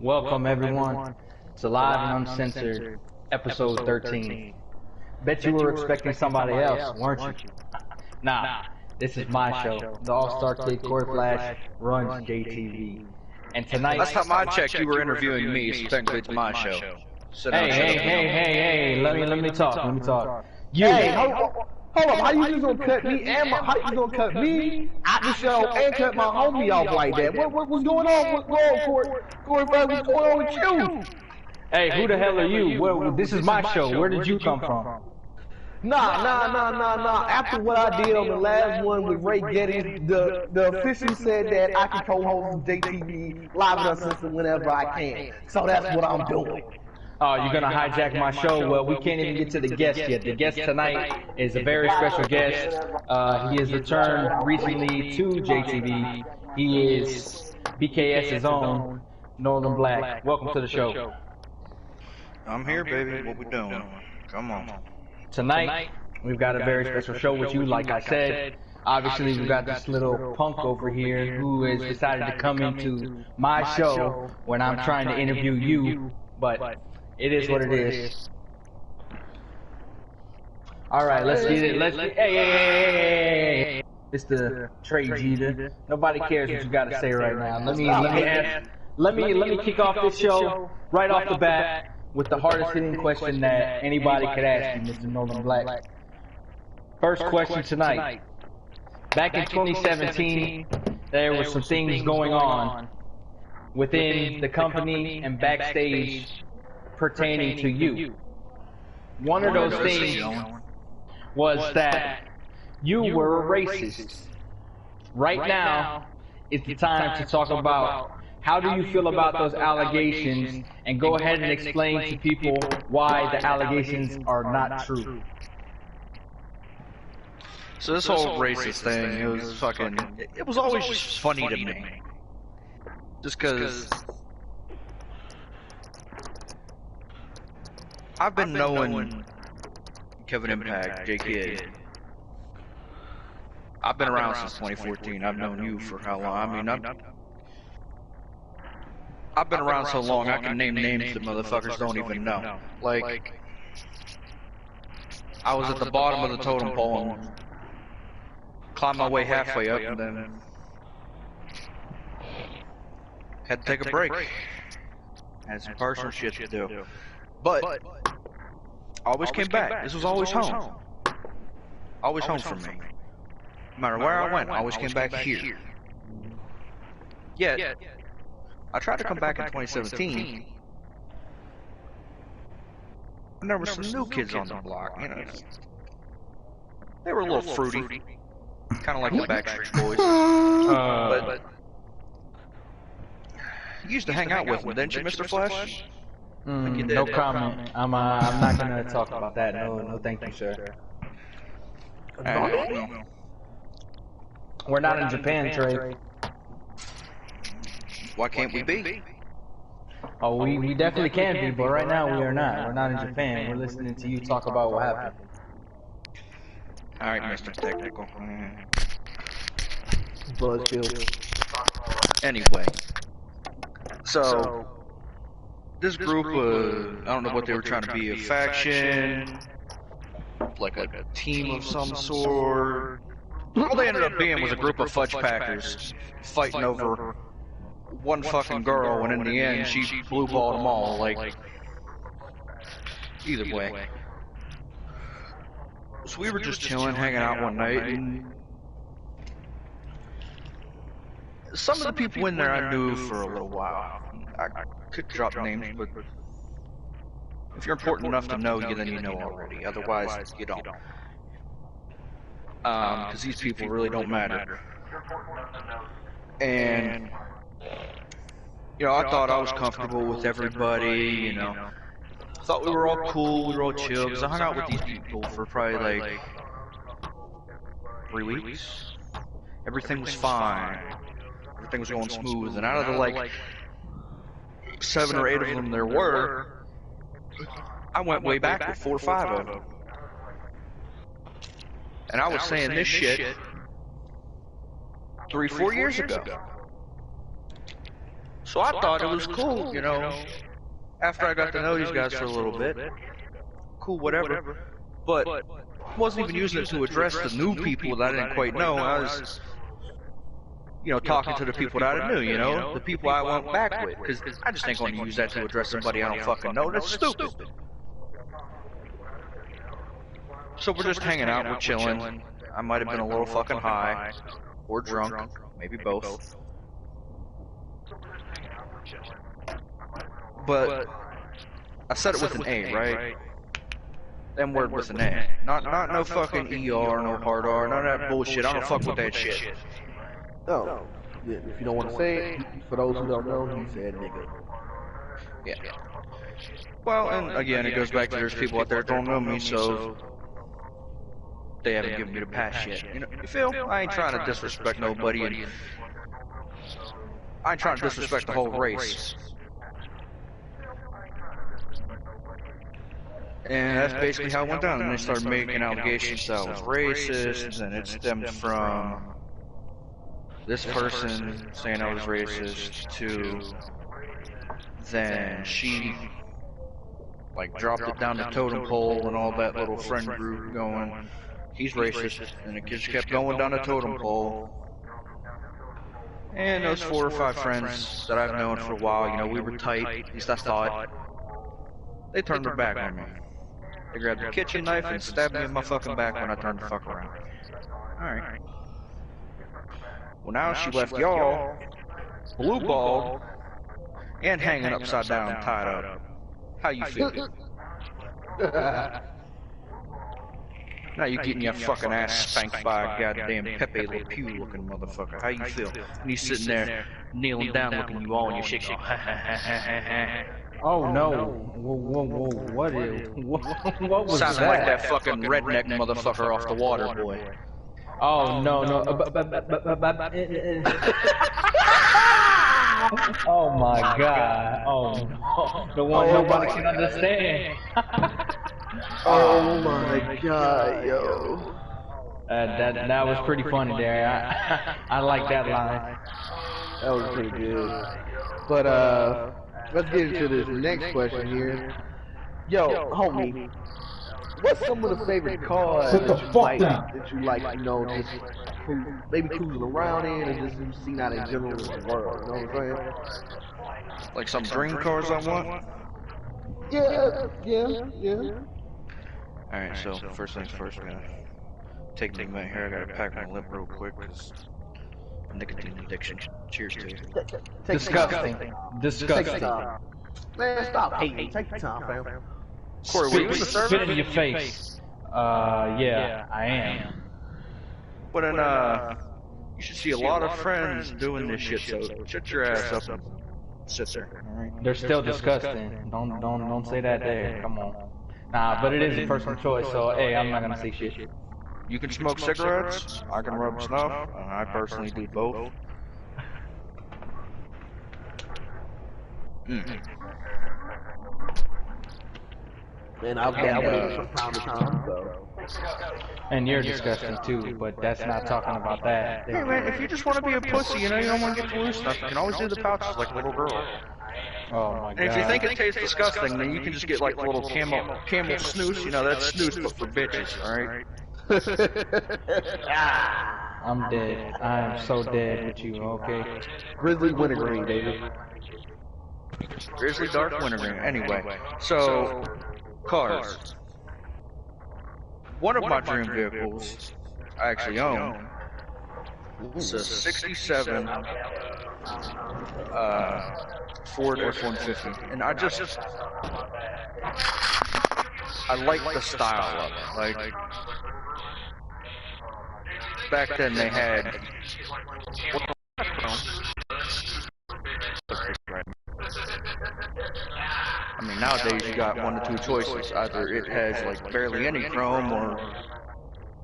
Welcome everyone to Live and Uncensored, episode 13. Bet you were expecting somebody else, weren't you? Nah, this is my show. The All-Star Kid Corey Flash runs JTV. And tonight... Last time I checked, you were interviewing me, so technically it's my show. Hey, let me talk. Hey, hold up, how you just gonna cut me and how you gonna cut me out the show and cut my homie off like that? What's going on? What's going on, Corey? What's going on with you? Hey, who the hell are you? Well, this is my show. Where did you come from? Nah. After what I did on the last one with Ray Getty, the official said that I can co-host JTV Live and Uncensored whenever I can. So that's what I'm doing. Oh, you're gonna hijack my show? Well, we can't even get to the guest yet. The guest tonight is a very special guest. He has returned recently to JTV. He is BKS's own Nolan Black. Welcome to the show. I'm here, baby. What we doing? Come on. Tonight, we've got a very special show with you, like I said. Obviously, we've got this little punk over here who has decided to come into my show when I'm trying to interview you, but it is what it is. Alright, let's get it. Hey. It's the Trey Jeter. Nobody cares what you gotta say right now. Let me kick off this show right off the bat with the hardest hitting question that anybody could ask you, Mr. Nolan Black. First question tonight. Back in 2017, there were some things going on within the company and backstage pertaining to you. One of those things was that you were a racist. Right now is the time to talk about how do you feel about those allegations, and go ahead and explain to people why the allegations are not true. So this whole racist thing, it was always just funny to me. Just because I've been knowing Kevin Impact, J-Kid. I've been around since 2014. I've known you for how long? I mean, I've been around so long, I can name names that motherfuckers don't even know. Like, I was at the bottom of the totem pole and climbed my way halfway up and then had to take a break. Had some personal shit to do. But I always came back. This was always home. Always home for me. No matter where I went, I always came back here. Yet, I tried to come back in 2017, and there were some new kids on the block, you know. They were a little fruity, kind of like the Backstreet Boys. But you used to hang out with them, didn't you, Mr. Flash? No comment. I'm not gonna talk about that. No, thank you, sir. We're not in Japan, Trey. Why can't we be? Oh, we definitely can be, but right now we are not. We're not in Japan. We're listening to you talk about what happened. Alright, Mr. Technical. Anyway. So, this group, I don't know what they were trying to be, a faction, like a team of some sort. All they ended up being was a group of fudge packers fighting over one fucking girl, and in the end, she blue-balled them all, like, either way. So we were just chilling, hanging out one night, and some of the people in there I knew for a little while. I could drop names, but if you're important enough to know you, then you know already. Otherwise, you don't. Because these people really don't matter. And you know, I thought I was comfortable with everybody, you know. I thought we were all cool, we were all chill, because I hung out with these people for probably like 3 weeks. Everything was fine. Everything was going smooth, and out of the like 7 or 8 of them there were, I went way back with 4 or 5 of them. And I was saying this shit 3 or 4 years ago. So I thought it was cool, you know, after I got to know these guys for a little bit. Cool, whatever. But wasn't even using it to address the new people that I didn't quite know. I was, you know, talking to the people that I knew, you know, the people I went back with. Because I just ain't going to use that to address somebody I don't fucking know. That's stupid. So we're just hanging out, we're chilling. I might have been a little fucking high. Or drunk. Maybe both. But I said it with an A, right? M-word with an A. Not no fucking ER, no hard R, none of that bullshit. I don't fuck with that shit. Oh, yeah, if you don't want to say it, for those who don't know, he said nigga. Yeah. Well, and again, it goes back to there's people out there that don't know me, so they haven't given me the pass yet. You know, you feel? I ain't trying to disrespect nobody, and I ain't trying to disrespect the whole race. And that's basically how it went down. And they started making allegations that I was racist, and it stemmed from this person saying I was racist to then she like dropped it down the totem pole and all that little friend group going, he's racist, and it just kept going down the totem pole. And those 4 or 5 friends that I've known for a while, you know, we were tight, at least I thought, they turned their back on me. They grabbed the kitchen knife and stabbed me in my fucking back when I turned the fuck around. Alright. Well, now she left y'all blue-balled and hanging upside down, tied up. How you feel? Now you getting your fucking ass spanked by a goddamn Pepe Le Pew looking motherfucker. How you feel? And he's sitting there, kneeling down, looking you all in your shit. Oh no! Whoa! What was Sounds that? like that fucking redneck motherfucker off the water, boy. Oh no! Oh my god! Oh no! The one nobody can understand. Oh my god, yo. That was pretty funny there. I like that line. That was pretty good. But let's get into this next question here. Yo, homie, what's some of the favorite cars that you like, you know, just maybe cruising around in, or just you've seen out in general in the world, you know what I'm saying? Like some dream cars I want? Yeah. Alright, so first things first, I'm gonna take me a minute here. I gotta pack my lip real quick, because nicotine addiction. Cheers to you. Disgusting. Man, stop hating. Take your time, fam. Corey, were you in the service? Spit in your face. Yeah, I am. But then, you should see a lot of friends doing this shit, so shut your ass up and sit there, alright? They're still disgusting. Don't say that there. Come on. Nah, but it is a personal choice, so hey, I'm not gonna say shit. You can smoke cigarettes, I can rub snuff, and I personally do both. Man, I've dabbled from time to time, so. And you're disgusting too, but that's not talking about that. Hey man, if you just want to be a pussy, you know, you don't want to get the loose stuff, you can always do the pouches like a little girl. Oh my god. And if you think it tastes disgusting, then you can just get like a little camel snooze, you know, that's snooze but for bitches, alright? I'm dead. I am so dead with you, okay? Grizzly wintergreen, David. Grizzly dark wintergreen. Anyway, so cars. One of my dream vehicles I actually own is a 67 Ford F-150, and I like the style of it. Like back then they had. I mean, nowadays you got 1 to 2 choices. Either it has like barely any chrome, or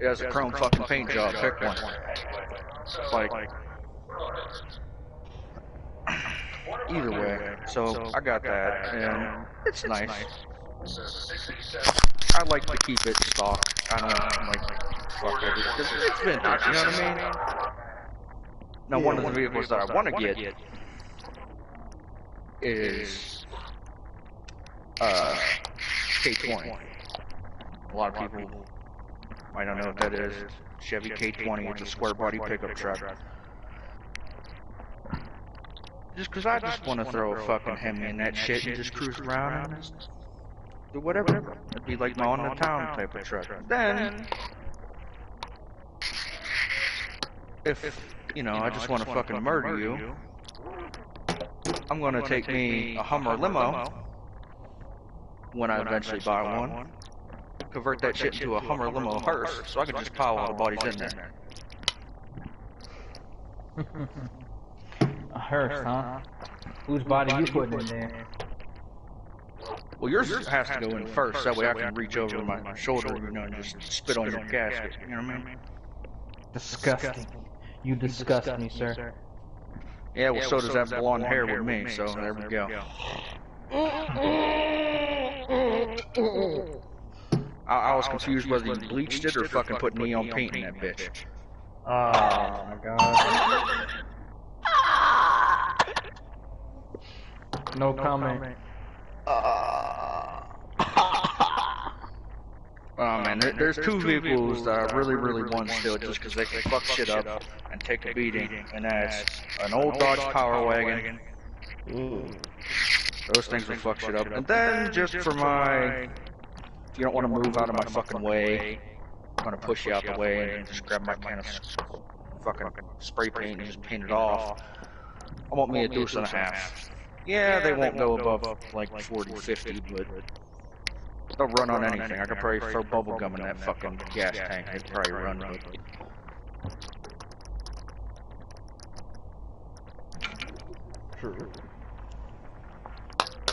it has a chrome fucking paint job. Pick one. Like either way. So I got that, and it's nice. I like to keep it stock. I don't like fuck with it because it's vintage. You know what I mean? Now, one of the vehicles that I want to get is K20. A lot of people might not know what that is. Chevy K20, it's a square body pickup truck. Just cause I just want to throw a fucking Hemi in that shit and just cruise around and just do whatever. It'd be like my on the town type of truck. Then, if, you know, I just want to fucking murder you, I'm gonna take me a Hummer limo when I eventually buy one, convert that shit into a Hummer limo hearse, so I can just pile all the bodies in there. A hearse, huh? Whose body you putting in there? Well, yours has to go in first, that way I can reach over my shoulder, you know, and just spit on your casket, you know what I mean? Disgusting. You disgust me, sir. Yeah, well, so does that blonde hair with me, so there we go. I was confused whether you bleached it or fucking put neon paint in that bitch. Oh my god. No comment. Oh man, there's two vehicles that I really want still just because they can fuck shit up and take a beating, and that's an old Dodge Power Wagon. Those things will fuck shit up. And then just for my, if you don't want to move out of my fucking way, I'm gonna push you out the way and just grab my can of fucking spray paint and just paint it off. I want me a deuce and a half. Yeah, they won't go above like 40, 50, but they'll run on anything. I could probably throw bubble gum in that fucking gas tank. They'd probably run, but... True.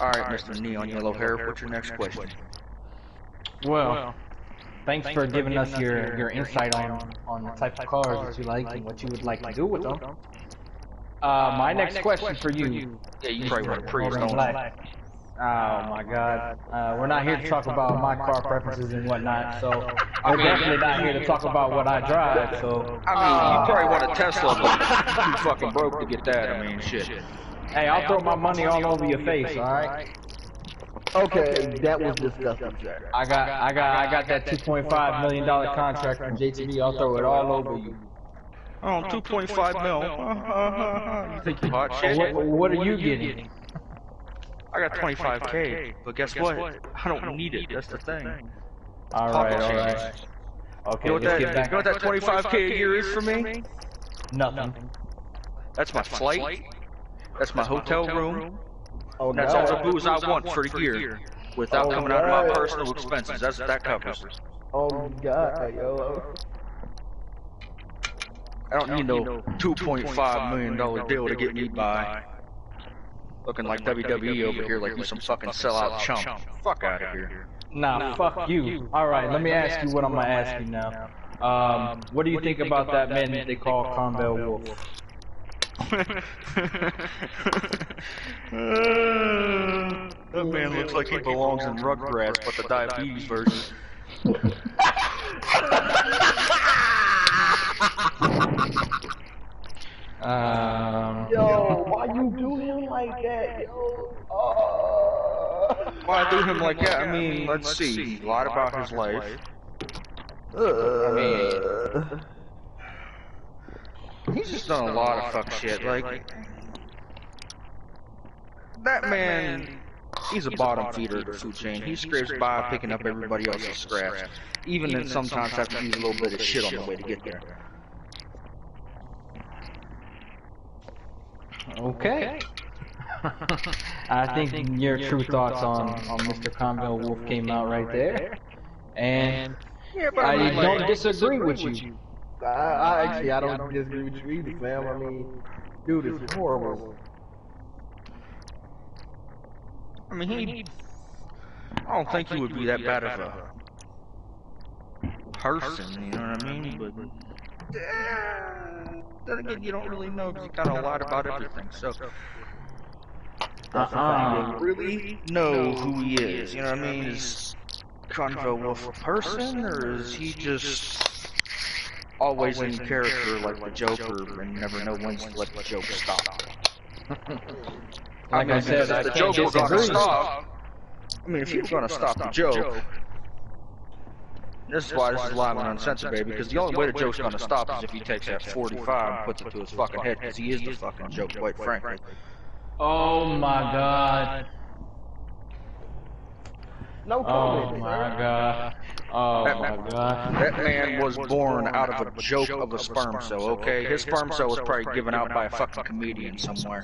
Alright, Mr. Neon Yellow Hair, what's your next question? Well, thanks for giving us your insight on the type of cars that you like and what you would like to do with them. My next question for you. Yeah, you probably want a Prius, don't you? Oh my god. We're not here to talk about my car preferences and whatnot, so we're definitely not here to talk about what I drive, so... I mean, you probably want a Tesla, but you fucking broke to get that, I mean, shit. Hey, I'll throw my money all over your face, alright? Okay, that was disgusting, sir. I got that $2.5 million contract from JTV, I'll throw it all over you. Oh, 2.5 mil. You think you hot shit? What are you getting? I got 25K, but guess what? I don't need it, that's the thing. Alright. Okay, you know what that 25K a year is for me? Nothing. That's my flight, that's my hotel room, Oh, that's all the booze I want for the year, without coming out of my personal expenses, that's what that covers. Oh god, yo. I don't need no $2.5 million deal to get me by. Looking like WWE over here like you some fucking sellout chump. Fuck out of here. Nah, fuck you. Alright, let me ask you what I'm gonna ask you now. What do you think about that man that they call Conville Wolf? That man looks like he belongs in Rugrats, but the diabetes version. Yo, why you do him like that, yo? Why I do him like that? I mean, let's see. He lied about his life. He's just done a lot of fuck shit. Like, that man, he's a bottom feeder of the food chain. He scrapes by picking up everybody else's scraps. Even then sometimes have to use a little bit of shit on the way to get there. Okay. I think your true thoughts on Mr. Conville Wolf came out right there. And Yeah, but I don't disagree with you. I don't disagree with you either, fam. I mean, dude, it's horrible. I mean, I don't think he would be that bad of a person, you know what I mean? But then again, you don't really know because he kind of lied about everything. So you really know who he is. You know what I mean? Is Conville Wolf a person, or is he just always in character like the Joker and never know when to let the joke stop? Like I said, if the joke were gonna stop, I mean, if you were gonna stop the joke, this is why this is live and uncensored, baby, because the only way the joke's gonna stop is if he takes that 45 and puts it to his fucking head, because he is the fucking joke, quite frankly. Oh my god. No comment. Oh my god. Oh my god. That man was born out of a joke of a sperm cell, okay? His sperm cell was probably given out by a fucking comedian somewhere.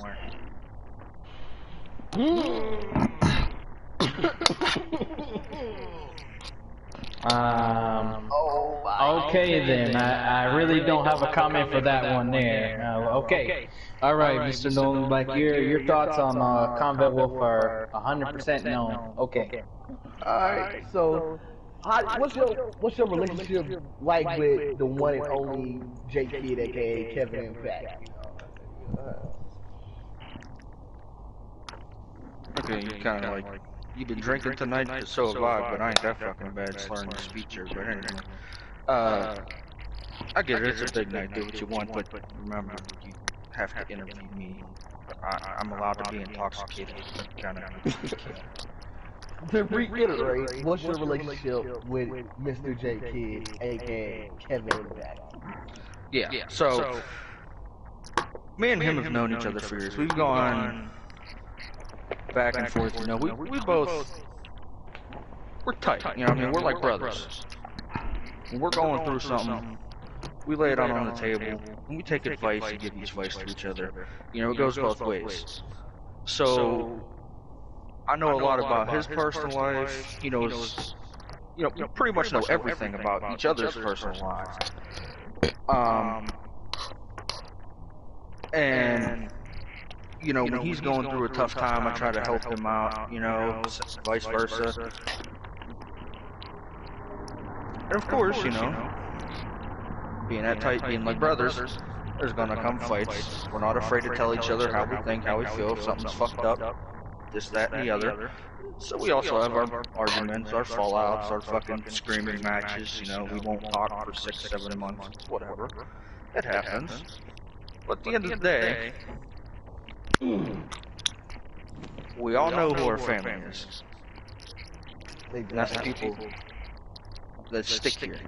Okay then. I really don't have a comment for that one there. Okay. All right, Mr. Nolan, like your thoughts on Combat Wolf are 100% known. Okay. Alright, so what's your relationship like with the one and only J Kid, aka Kevin and Fat? Okay, you kind of like, you've been drinking tonight, so have I, but I ain't that fucking bad slurring your speech here, but anyway. I get it, it's a big night, do what you want, but remember, you have to interview me. I'm allowed to be intoxicated, kind of. To reiterate, what's your relationship with Mr. J Kid, aka Kevin and Fat? Yeah, so, me and him have known each other for years. We've gone back and forth, you know, we both, we're tight, you know what I mean, we're like brothers. When we're going through something, we lay it out on the table, and we take advice and give advice to each other. You know, it goes both ways. So, I know a lot about his personal life, he knows, you know, pretty much know everything about each other's personal lives. And, you know, when he's going through a tough time, I try to help him out, you know, vice versa. And of course, you know, being that tight, being like brothers, there's gonna come fights. We're not afraid to tell each other how we think, how we feel, if something's fucked up, this, that, and the other. So we also have our arguments, our fallouts, our fucking screaming matches, you know, we won't talk for 6, 7 months, whatever. It happens. But at the end of the day, we all know who our family is. And that's the people that stick here,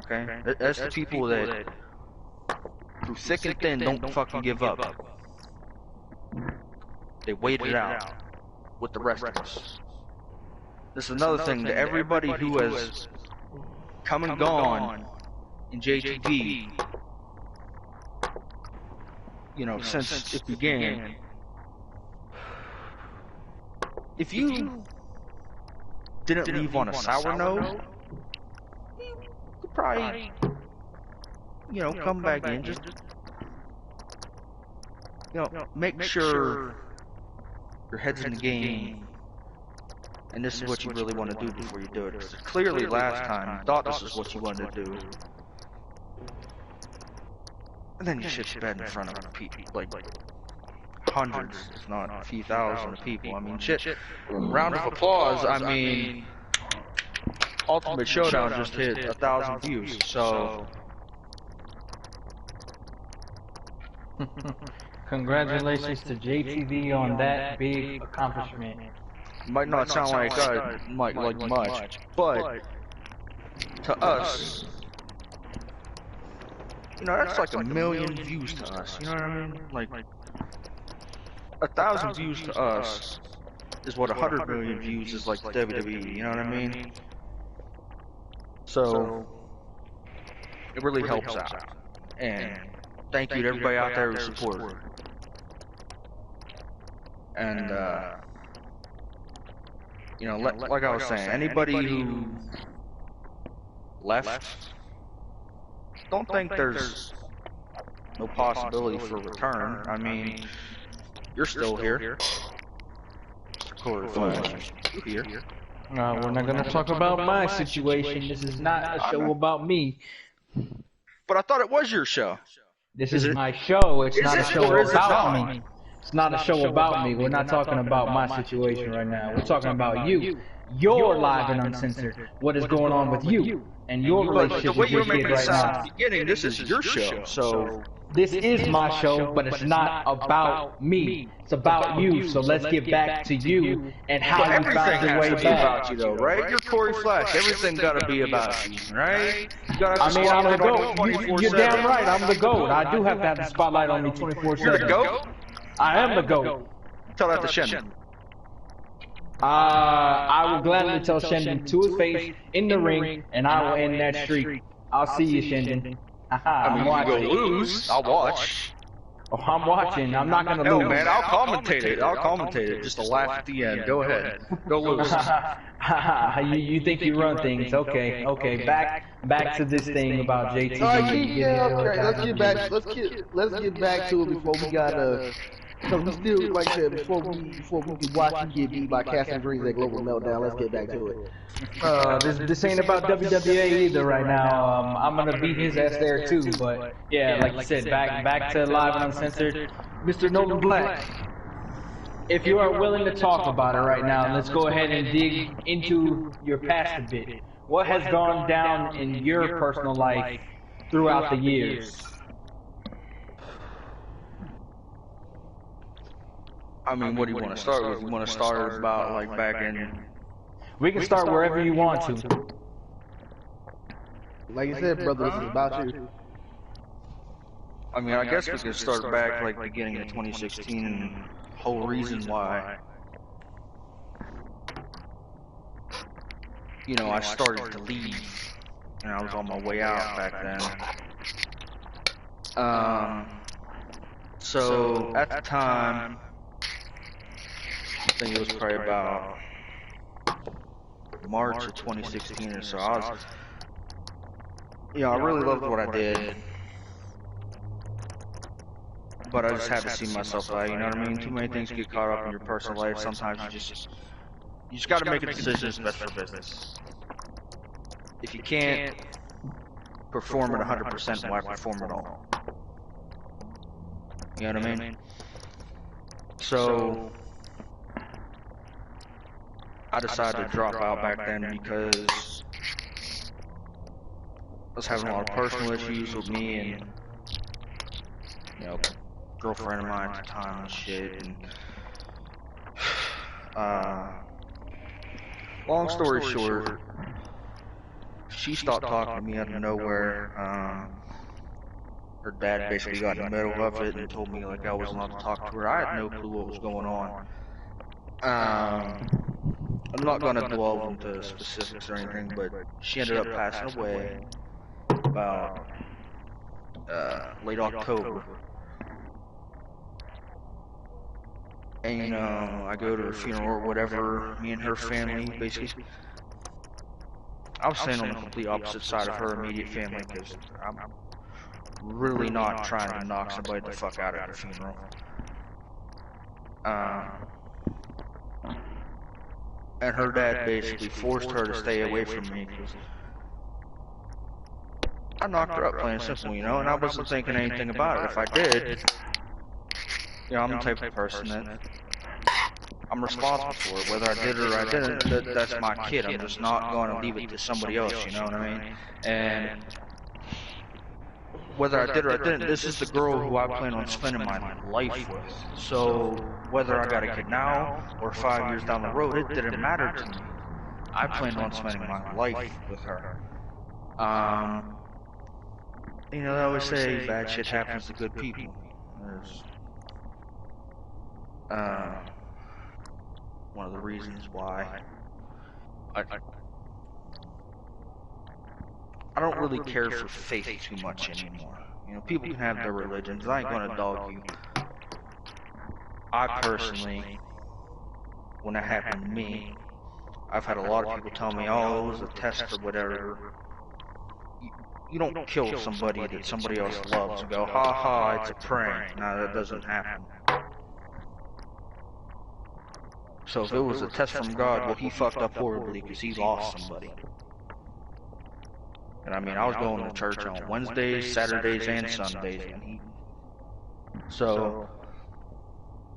okay? That's the people that, through thick and thin, don't fucking give up. They wait it out with the rest of us. This is another thing to everybody who has come and gone in JTV, you know, since it began. If you didn't leave on a sour note, you could probably, you know, come back in, just, you know, make sure your head's in the game, and this is what you really want to do before you do it. Because clearly last time you thought this is what you wanted to do, and then you shit your bed in front of people, like hundreds, if not a few thousand of people. I mean, shit, round of applause, I mean, Ultimate Showdown just hit 1,000 views, so... Congratulations to JTV on that big accomplishment. Might not sound like much, but to us, you know, that's like 1 million views to us, you know what I mean? Like 1,000 views to us is what 100 million views is like to WWE, you know what I mean? So, it really helps out. And thank you to everybody out there who supported. And, you know, like I was saying, anybody who left, don't think there's no possibility for return. I mean, you're still here. CORY, you're here. We're not going to talk about my situation. This is not a show about me. But I thought it was your show. This is my show. It's not a show about me. It's not a show about me. We're not talking about my situation right now. We're talking about you. You're live and uncensored. What is going on with you and your relationship with your kid right now? At the beginning, this is your show, so this is my show, but it's not about me. It's about you. So let's get back to you and how you found your way back. About you though, right? You're Corey Flash. Everything's gotta be about you, right? I mean, I'm the GOAT. You're damn right. I'm the GOAT. I do have to have the spotlight on me 24/7. You're the GOAT? I am the GOAT. Tell that to Shendon. I will gladly tell Shendon to his face in the ring, and I will end that streak. I'll see you, Shendon. I mean, you go lose, I'll watch. Oh, I'm watching. I'm not gonna No, lose. man, I'll commentate it. I'll commentate it. Just a laugh at the end. Go ahead. Go lose. you think you run things? Okay, okay. Back to this thing about JT. Okay. Let's get back to it before we got because we still, like I said, before we can watch you get beat by Casting Greens at Global Meltdown. Let's get back to it. This ain't about WWA either right now. I'm gonna beat his ass there too. But yeah, like you said, back to Live and Uncensored, Mr. Nolan Black. If you are willing to talk about it right now, let's go ahead and dig into your past a bit. What has gone down in your personal life throughout the years? I mean, what do you want to start with? You want to start about like back in? We can start wherever you want to. Like you said, brother, this is about you. I mean, I guess we could start back like beginning of 2016 and the whole reason why. You know, I started to leave, and I was on my way out back then. So at the time, I think it was probably about March of 2016 or so. I really loved what I did, but I just had to see myself out. You know what I mean? Too many things get caught up in your personal life. Sometimes you just got to make a decision that's best for business. If you can't perform at 100%, why perform at all? You know what I mean? So I decided to drop out back then because I was having a lot of personal issues with me and, you know, girlfriend of mine at the time and shit. And long story short, she stopped talking to me out of nowhere. Her dad basically got in the middle of it and told me like I wasn't allowed to talk to her. I had no clue what was going on. I'm not going to delve into specifics or anything, but she ended up passing away about late October. And you know, I go to her funeral or whatever, me and her family, basically. I was staying on the complete opposite side of her immediate family because I'm really not trying to knock somebody the fuck out at her funeral. And her dad basically forced her to stay away from me because I knocked her up, plain and simple, you know, and I wasn't thinking anything about it. If I did, you know, I'm the type of person that I'm responsible for it. Whether I did it or I didn't, that's my kid. I'm just not going to leave it to somebody else, you know what I mean? And whether I did or I didn't, this is the girl who I plan on spending my life with. So whether I got a kid now or 5 years down the road, it didn't matter to me. I planned on spending my life with her. You know, they always say bad shit happens to good people. There's one of the reasons why I don't really care for faith too much anymore. You know, people can have their religions. I ain't gonna dog you. I personally, when that happened to me, I've had a lot of people tell me, oh, it was a test or whatever. You don't kill somebody that somebody else loves and go, ha ha, it's a prank. No, that doesn't happen. So if it was a test from God, well, he fucked up horribly because he lost somebody. And I mean, I was going to church on Wednesdays, Saturdays, and Sundays. So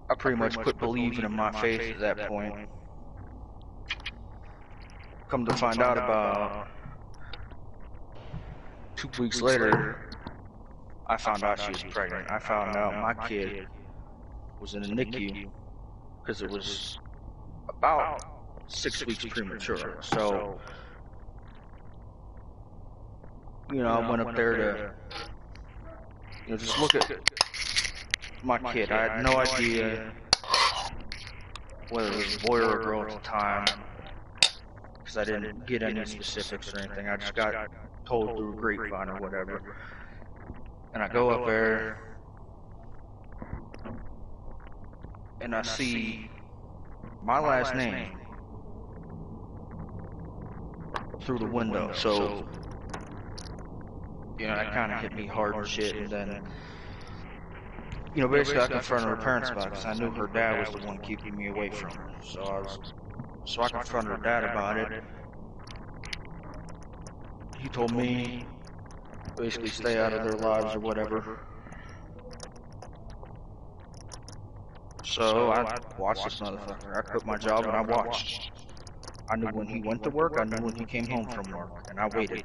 I pretty much quit believing in my faith at that point. Come to find out about 2 weeks later, I found out she was pregnant. I found out my kid was in the NICU because it was about 6 weeks premature. So, you know, I went up there to, you know, just look at my kid. I had no idea whether it was a boy or a girl at the time, because I didn't get any specifics or anything. I just got told through a grapevine or whatever. And I go up there, and I see my last name through the window. So, you know, that kind of hit me hard and shit. And then, you know, basically I confronted her parents about it, because I knew her dad was the one keeping me away from her. So I confronted her dad about it. He told me basically stay out of their lives or whatever. So I watched this motherfucker. I quit my job and I watched. I knew when he went to work, I knew when he came home from work, and I waited.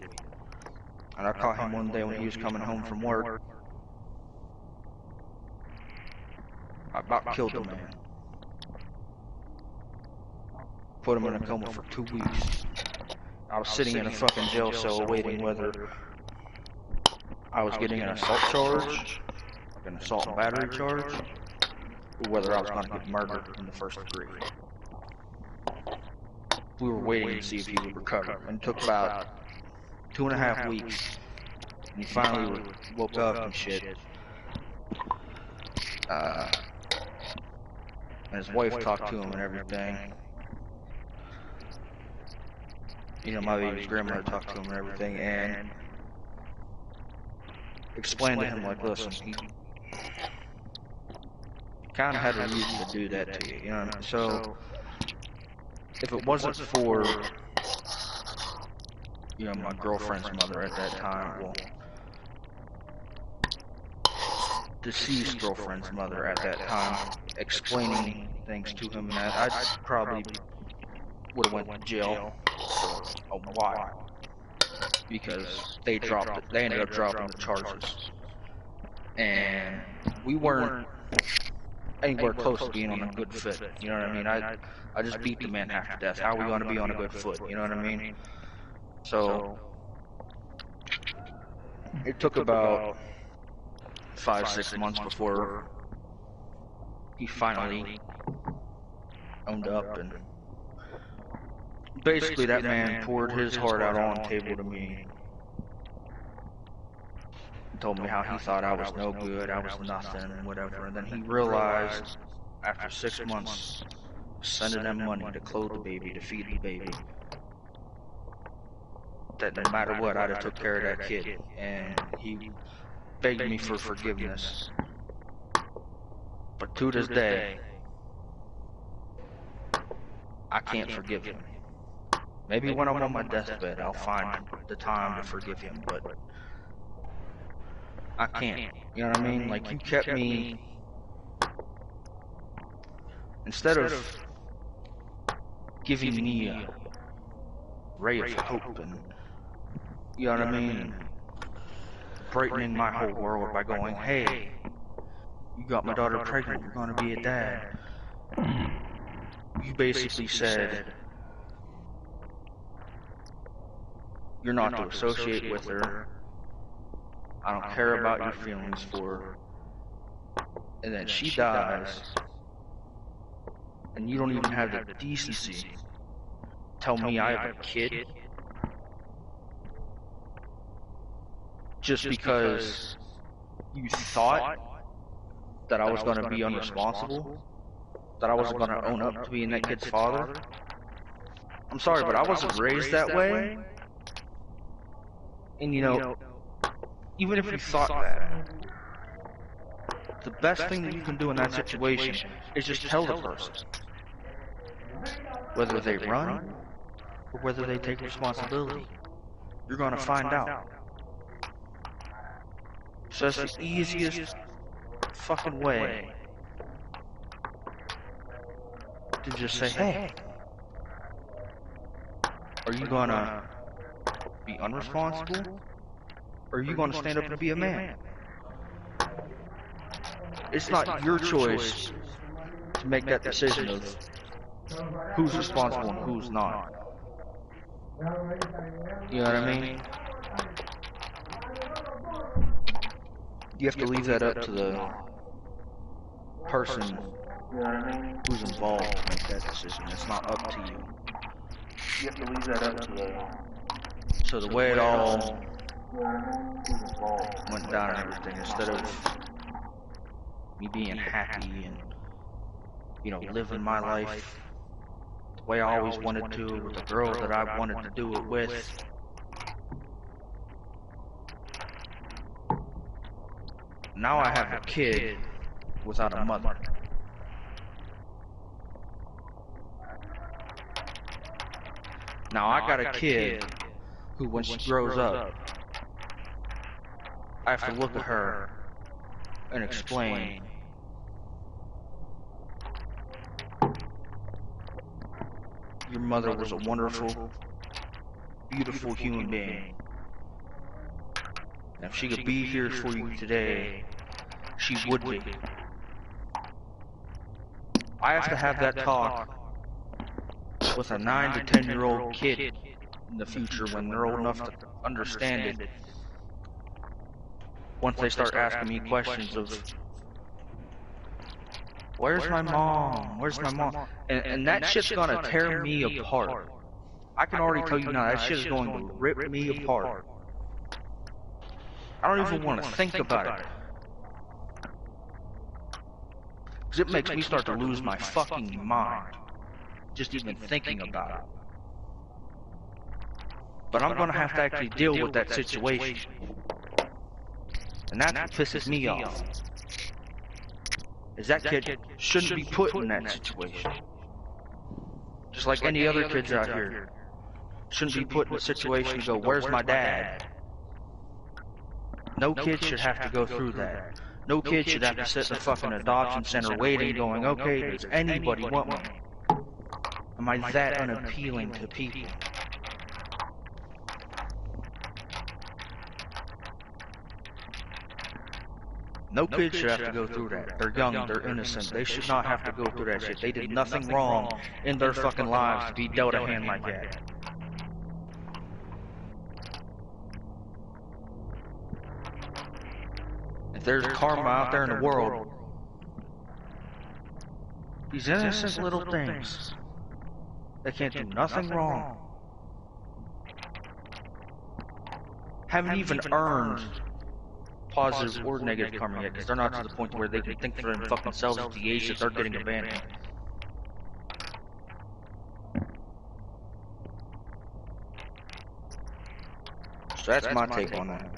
And I caught him one day when he was coming home from work. I about killed the man. Put him in a coma for 2 weeks. I was sitting in a fucking jail cell awaiting whether I was getting an assault charge, like an assault and battery charge, or whether I was going to get murdered in the first degree. We were waiting to see if he would recover, and it took about 2.5 weeks. And he finally woke up and shit. And his wife talked to him and everything. You know, my baby's grandmother talked to him and everything, and explained to him, like, listen, he kind of had a reason to do that to you, you know what I mean? So, if it wasn't for, you know, my girlfriend's mother at that time, well, deceased girlfriend's mother at that time, explaining things to him, and I probably would have went to jail for a while, because they ended up dropping the charges, and we weren't anywhere close to being on a good foot, you know what I mean? I just beat the man half to death. How are we going to be on a good foot, you know what I mean? So, it took about 5-6 months before he finally owned up, and basically that man poured his heart out on the table to me. Told me how he thought I was no good, I was nothing, and whatever. And then he realized, after 6 months, sending them money to clothe the baby, to feed the baby, that no matter what, I'd have took care of that kid. And he begged me for forgiveness. But to this day, I can't forgive him. Maybe when I'm on my deathbed, I'll find the time to forgive him, but I can't. You know what I mean? Like, you kept me, instead of giving me a ray of hope, and, you know what I mean, brightening my whole world by going, hey, you got my daughter pregnant, you're gonna be a dad. You basically said you're not to associate with her. I don't care about your feelings for her. And then she dies, and you don't even have the decency to tell me I have a kid just because you thought that I was going to be unresponsible, that I wasn't going to own up to being that kid's father. I'm sorry, but I wasn't raised that way. And, you know, even if you thought that, the best thing that you can do in that situation is just tell the person. Whether they run or whether they take responsibility, you're gonna find out. So that's the easiest fucking way to just say, hey, are you gonna be unresponsible? Or are you gonna stand up and be a man? it's not your choice to make that decision of who's responsible and who's not. You know what I mean? You have to leave that up to the person who's involved to make that decision. It's not up to you. You have to leave that up to the... So the way it all went down and everything, instead of me being happy and, you know, living my life the way I always wanted to, with the girl that I wanted to do it with, now I have a kid without a mother. Now I got a kid who, when she grows up, I have to look at her and explain your mother was a wonderful, beautiful human being. And if she could be here for you today, she would be. I have to have that talk with a 9 to 10-year-old kid in the future when they're old enough to understand it. Once they start asking me questions of, where's my mom? Where's my mom? And that shit's gonna tear me apart. I can already tell you now, that shit is going to rip me apart. I don't even want to think about it. Because it makes me start to lose my fucking mind. Just even thinking about it. But I'm gonna have to actually deal with that situation. And that's what pisses me off. Is that kid shouldn't be put in that situation. Just like any other kids out here. Shouldn't be put in a situation to go, where's my dad? No kid should have to go through that. No kid should have to sit in a fucking adoption center waiting, going, okay, does anybody want me? Am I that unappealing to people? No kid should have to go through that. They're young, they're innocent. They should not have to go through that shit. They did nothing wrong in their fucking lives to be dealt a hand like that. If there's karma out there in the world, these innocent little things, they can't do nothing wrong, haven't even earned positive or negative karma yet, because they're not to the point where they can think for them fucking selves at the age that they're getting abandoned. So that's my take on that.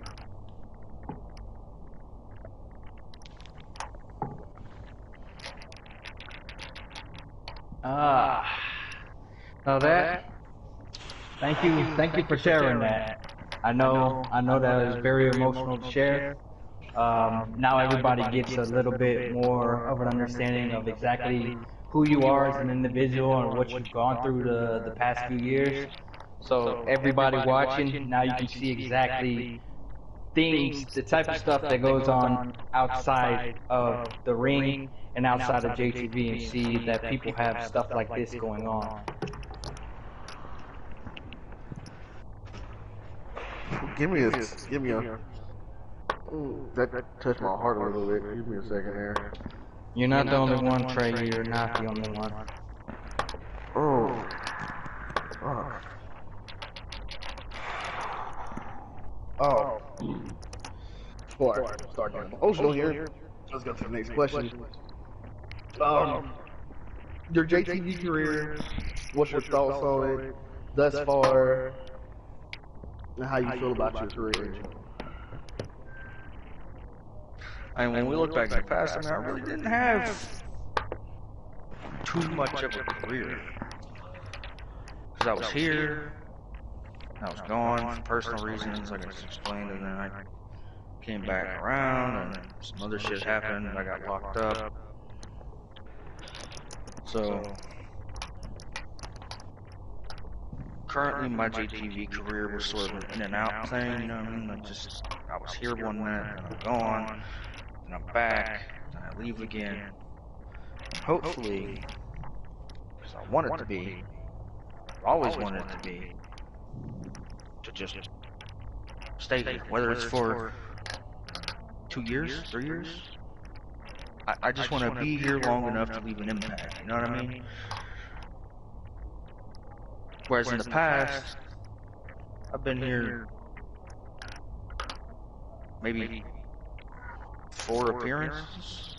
So that, thank you for sharing that. I know that was very emotional to share. Now everybody gets a little bit more of an understanding of exactly who you are as an individual and what you've gone through the past few years. So everybody watching, now you can see exactly things, the type of stuff that goes on outside of the ring and outside of JTV, and see that people have stuff like this going on. Give me a. Ooh, that touched my heart a little bit. Give me a second there. You're not the only one, Trey. You're not the only one. Oh. Oh. Before I start getting emotional here, let's go to the next question. Your JTV career, what's your thoughts on it thus far, and how you feel about your career? And when we look back in the past, I mean, I really didn't have too much of a career. Because I was here, I was gone for personal reasons, like I just explained, and then I came back around, and some other shit happened, and I got locked up. So, currently my JTV career was sort of an in and out thing, you know what I mean? Like, just, I was here one minute, and I'm gone. then I'm back, then I leave again. Hopefully, because I want it to be, I've always wanted it to be, to just stay here, whether it's for 2 years, 3 years. I just want to be here long enough to leave an impact, you know what I mean? Whereas in the past, I've been here maybe 4 appearances,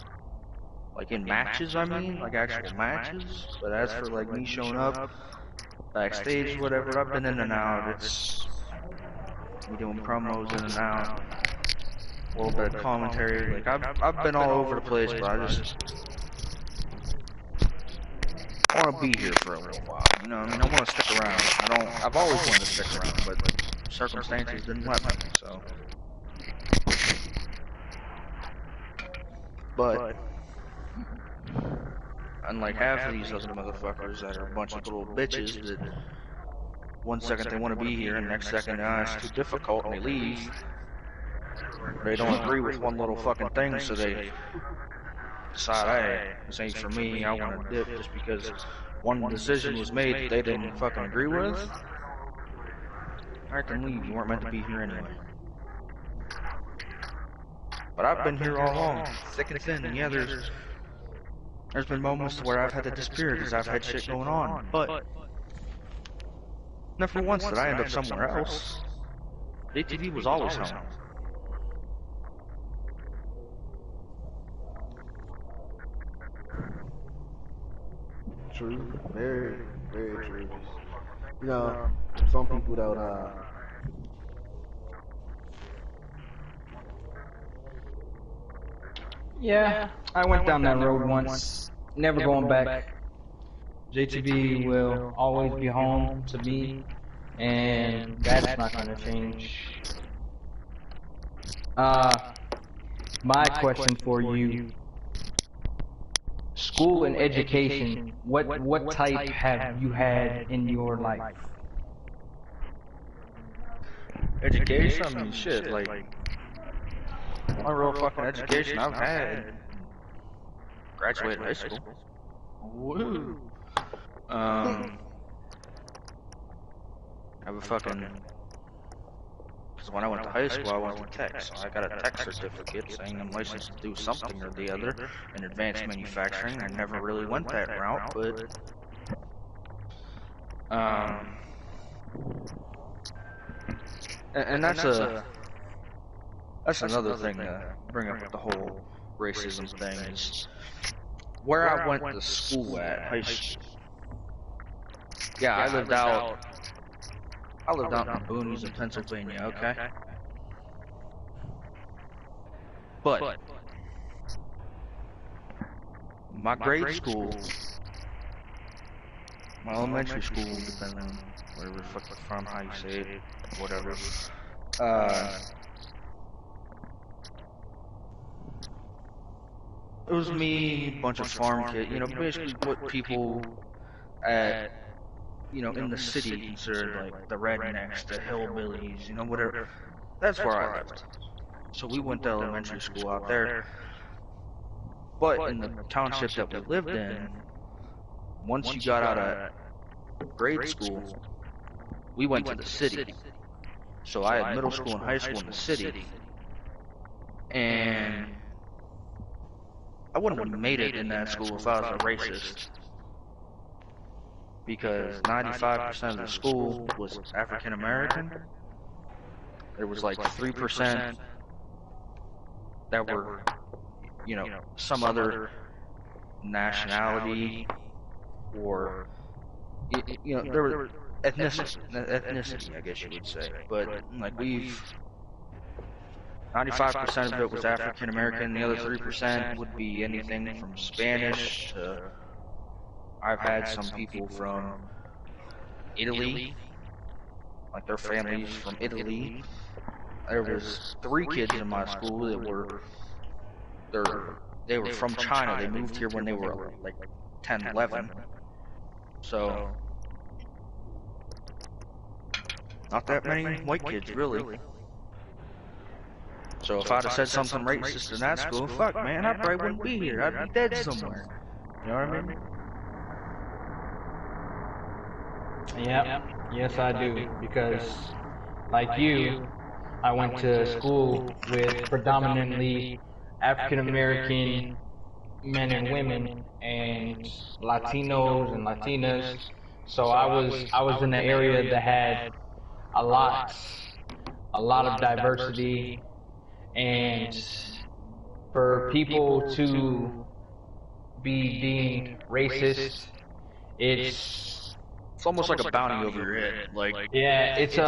like in matches, I mean, like actual matches. But as for like me showing up backstage, whatever, I've been in and out. It's me doing promos in and out, a little bit of commentary. Like I've been all over the place, but I just want to be here for a little while. You know, I mean, I want to stick around. I've always wanted to stick around, but circumstances didn't let me. So, but unlike half of these other motherfuckers that are a bunch of little bitches that one second they want to be here and next second it's too difficult and they leave. They don't agree with one little fucking thing, so they decide, hey, this ain't for me, I want to dip just because one decision was made that they didn't fucking agree with. Alright, then leave. You weren't meant to be here anyway. But I've been here all along, thick and thin, and yeah, there's been moments where I've had to disappear because I've had shit going on, but never once did I end up somewhere else. ATV was always home. True, very, very true. You know, some people don't, Yeah, I went down that road once. Never going back. JTV will always be home to me, and that's not going to change. My question for you: school and education. What type have you had in your life? Education? I mean, shit, like, my real fucking education I've had. Graduated high school. Woo! I have a fucking... Because when I went to high school, I went to tech, so I got a tech certificate saying I'm licensed to do something or the other in advanced manufacturing. I never really went that route, but... And that's another thing to bring up with the whole racism thing is where I went to school at, high school. Yeah, I lived out in the boonies of Pennsylvania, okay? But my grade school, my elementary school, depending on wherever the fuck you're from, how you say it, whatever. It was me, a bunch of farm kids, you know, basically what people at, you know, in the city considered like the rednecks, the hillbillies, you know, whatever. That's where I lived. So we went to elementary school out there. But in the township that we lived in, once you got out of grade school, we went to the city. So I had middle school and high school in the city. And I wouldn't have made it in that school if I was a racist. Because 95% of the school was African American. There was like 3% that were, you know, some other nationality or, you know, there were ethnicity, I guess you would say. But like 95% of it was African American. The other 3% would be anything from Spanish to, I've had some people from Italy, like their families from Italy. There was 3 kids in my school that were from China. They moved here when they were like 10, 11. So not that many white kids really. So if I'd have said something racist in that school, fuck, man, I probably wouldn't be here. I'd be dead somewhere. You know what I mean? Yep. Yes, I do. Because, like you, I went to school with predominantly African American men and women, and Latinos and Latinas. So I was in an area that had a lot of diversity, and for people to be deemed racist, it's almost like a bounty over your head. Like, yeah, it's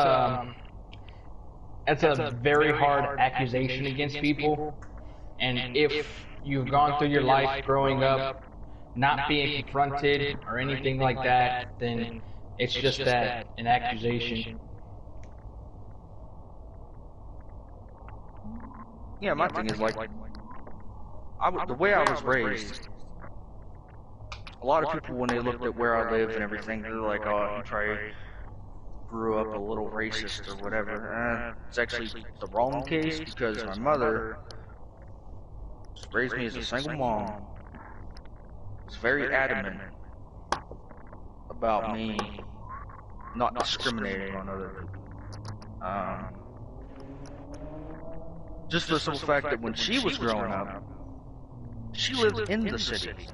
a very hard accusation against people, and if you've gone through your life growing up not being confronted or anything like that, then it's just that, an accusation. yeah, my thing is like, the way I was raised, a lot of people when they looked at where I live and everything, they're like, oh, he probably grew up a little racist or whatever. It's actually the wrong case, because my mother raised me as a single mom. Was very adamant about me not discriminating on other people. Just for the simple fact that when she was growing up, she lived in the city.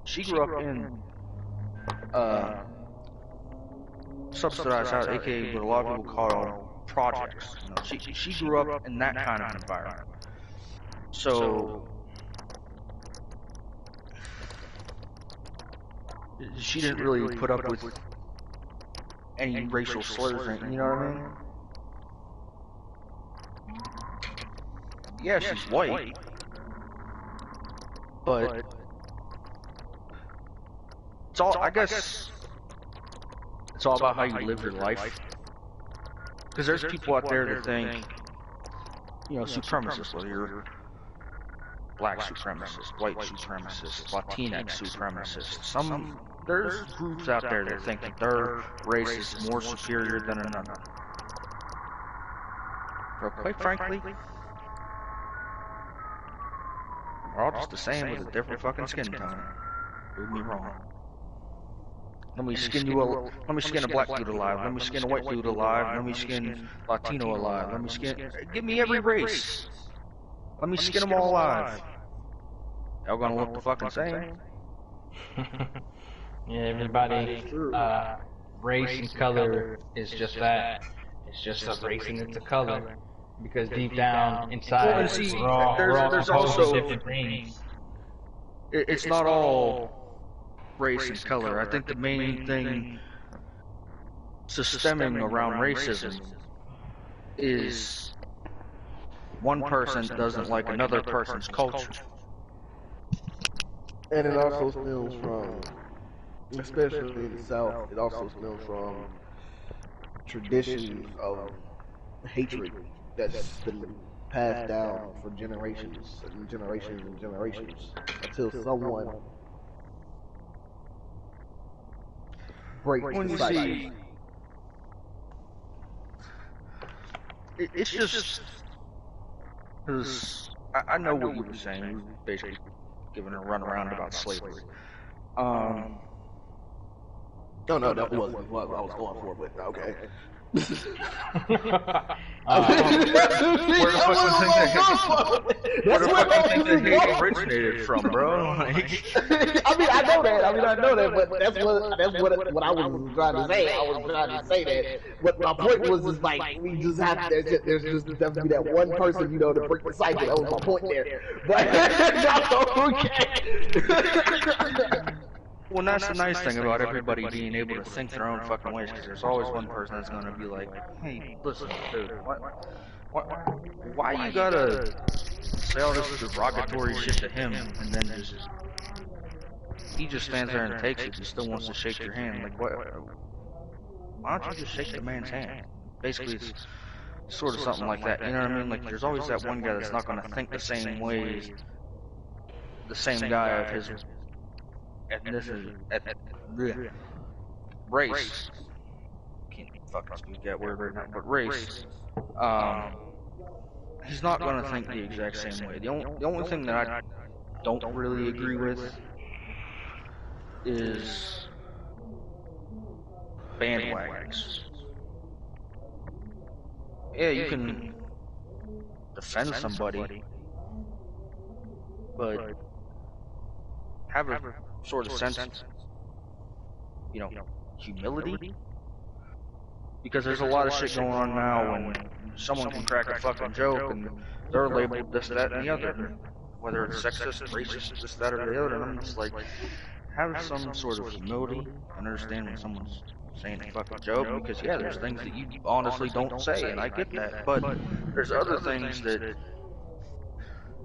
She grew up in subsidized house, aka what a lot of people call projects. You know, she grew up in that kind of environment. So she didn't really put up with any racial slurs or anything, you know what I mean? Yeah, she's white, but it's all, I guess, it's all about how you live your life. Because there's people out there that think, you know, supremacists, whether you're black supremacist, white supremacist, Latinx supremacist. There's groups out there that think that their race is more superior than another. But quite frankly, we're all just the same with a different fucking skin tone. Prove me wrong. Let me skin a black dude alive. Let me skin a white dude alive. Let me skin Latino alive. Give me every race. Let me skin them all alive. Y'all gonna look the fucking same? Yeah, everybody, race and color is just that. It's just a race and it's a color. Because deep down inside, we're all composed of different things. It's not all race and color. I think the main thing systemic around racism is one person doesn't like another person's culture. And it also stems from, especially in the South, it also stems from traditions of hatred that's been passed down for generations and generations and generations until someone breaks the cycle. It's just because I know what you were saying. You were basically giving a runaround about slavery. No, that wasn't what I was going for, but okay. Where the fuck do you think the hate originated from, bro? Like, I mean, I know that, but that's what I was trying to say. I was trying to say that. But my point was just like, we just have to, there's just have to be that one person, you know, to break the cycle. That was my point there. But okay. well, that's the nice thing about everybody being able to think their own fucking ways, because there's always one person that's going to be like, hey, listen, dude, why you gotta say all this derogatory shit to him, and then he just stands there and takes it, he still wants to shake your hand, like, why don't you just shake the man's hand? Basically, it's sort of something like that, you know what I mean? Like, there's always that one guy that's not going to think the same ways, the same guy of his ethnicity, race. Can't fucking speak that word right now, but race. he's not gonna think the exact same way. The only thing that I don't really agree with is bandwagons. Yeah, you can defend somebody, but have a sort of sense, humility. Because there's a lot of shit going on now when someone can crack a fucking joke and they're labeled this, that, and the other. Whether it's sexist, racist, this, that, or the other. And I'm just like, have some sort of humility and understand when someone's saying a fucking joke. Because, yeah, there's things that you honestly don't say, and I get that. But there's other things that,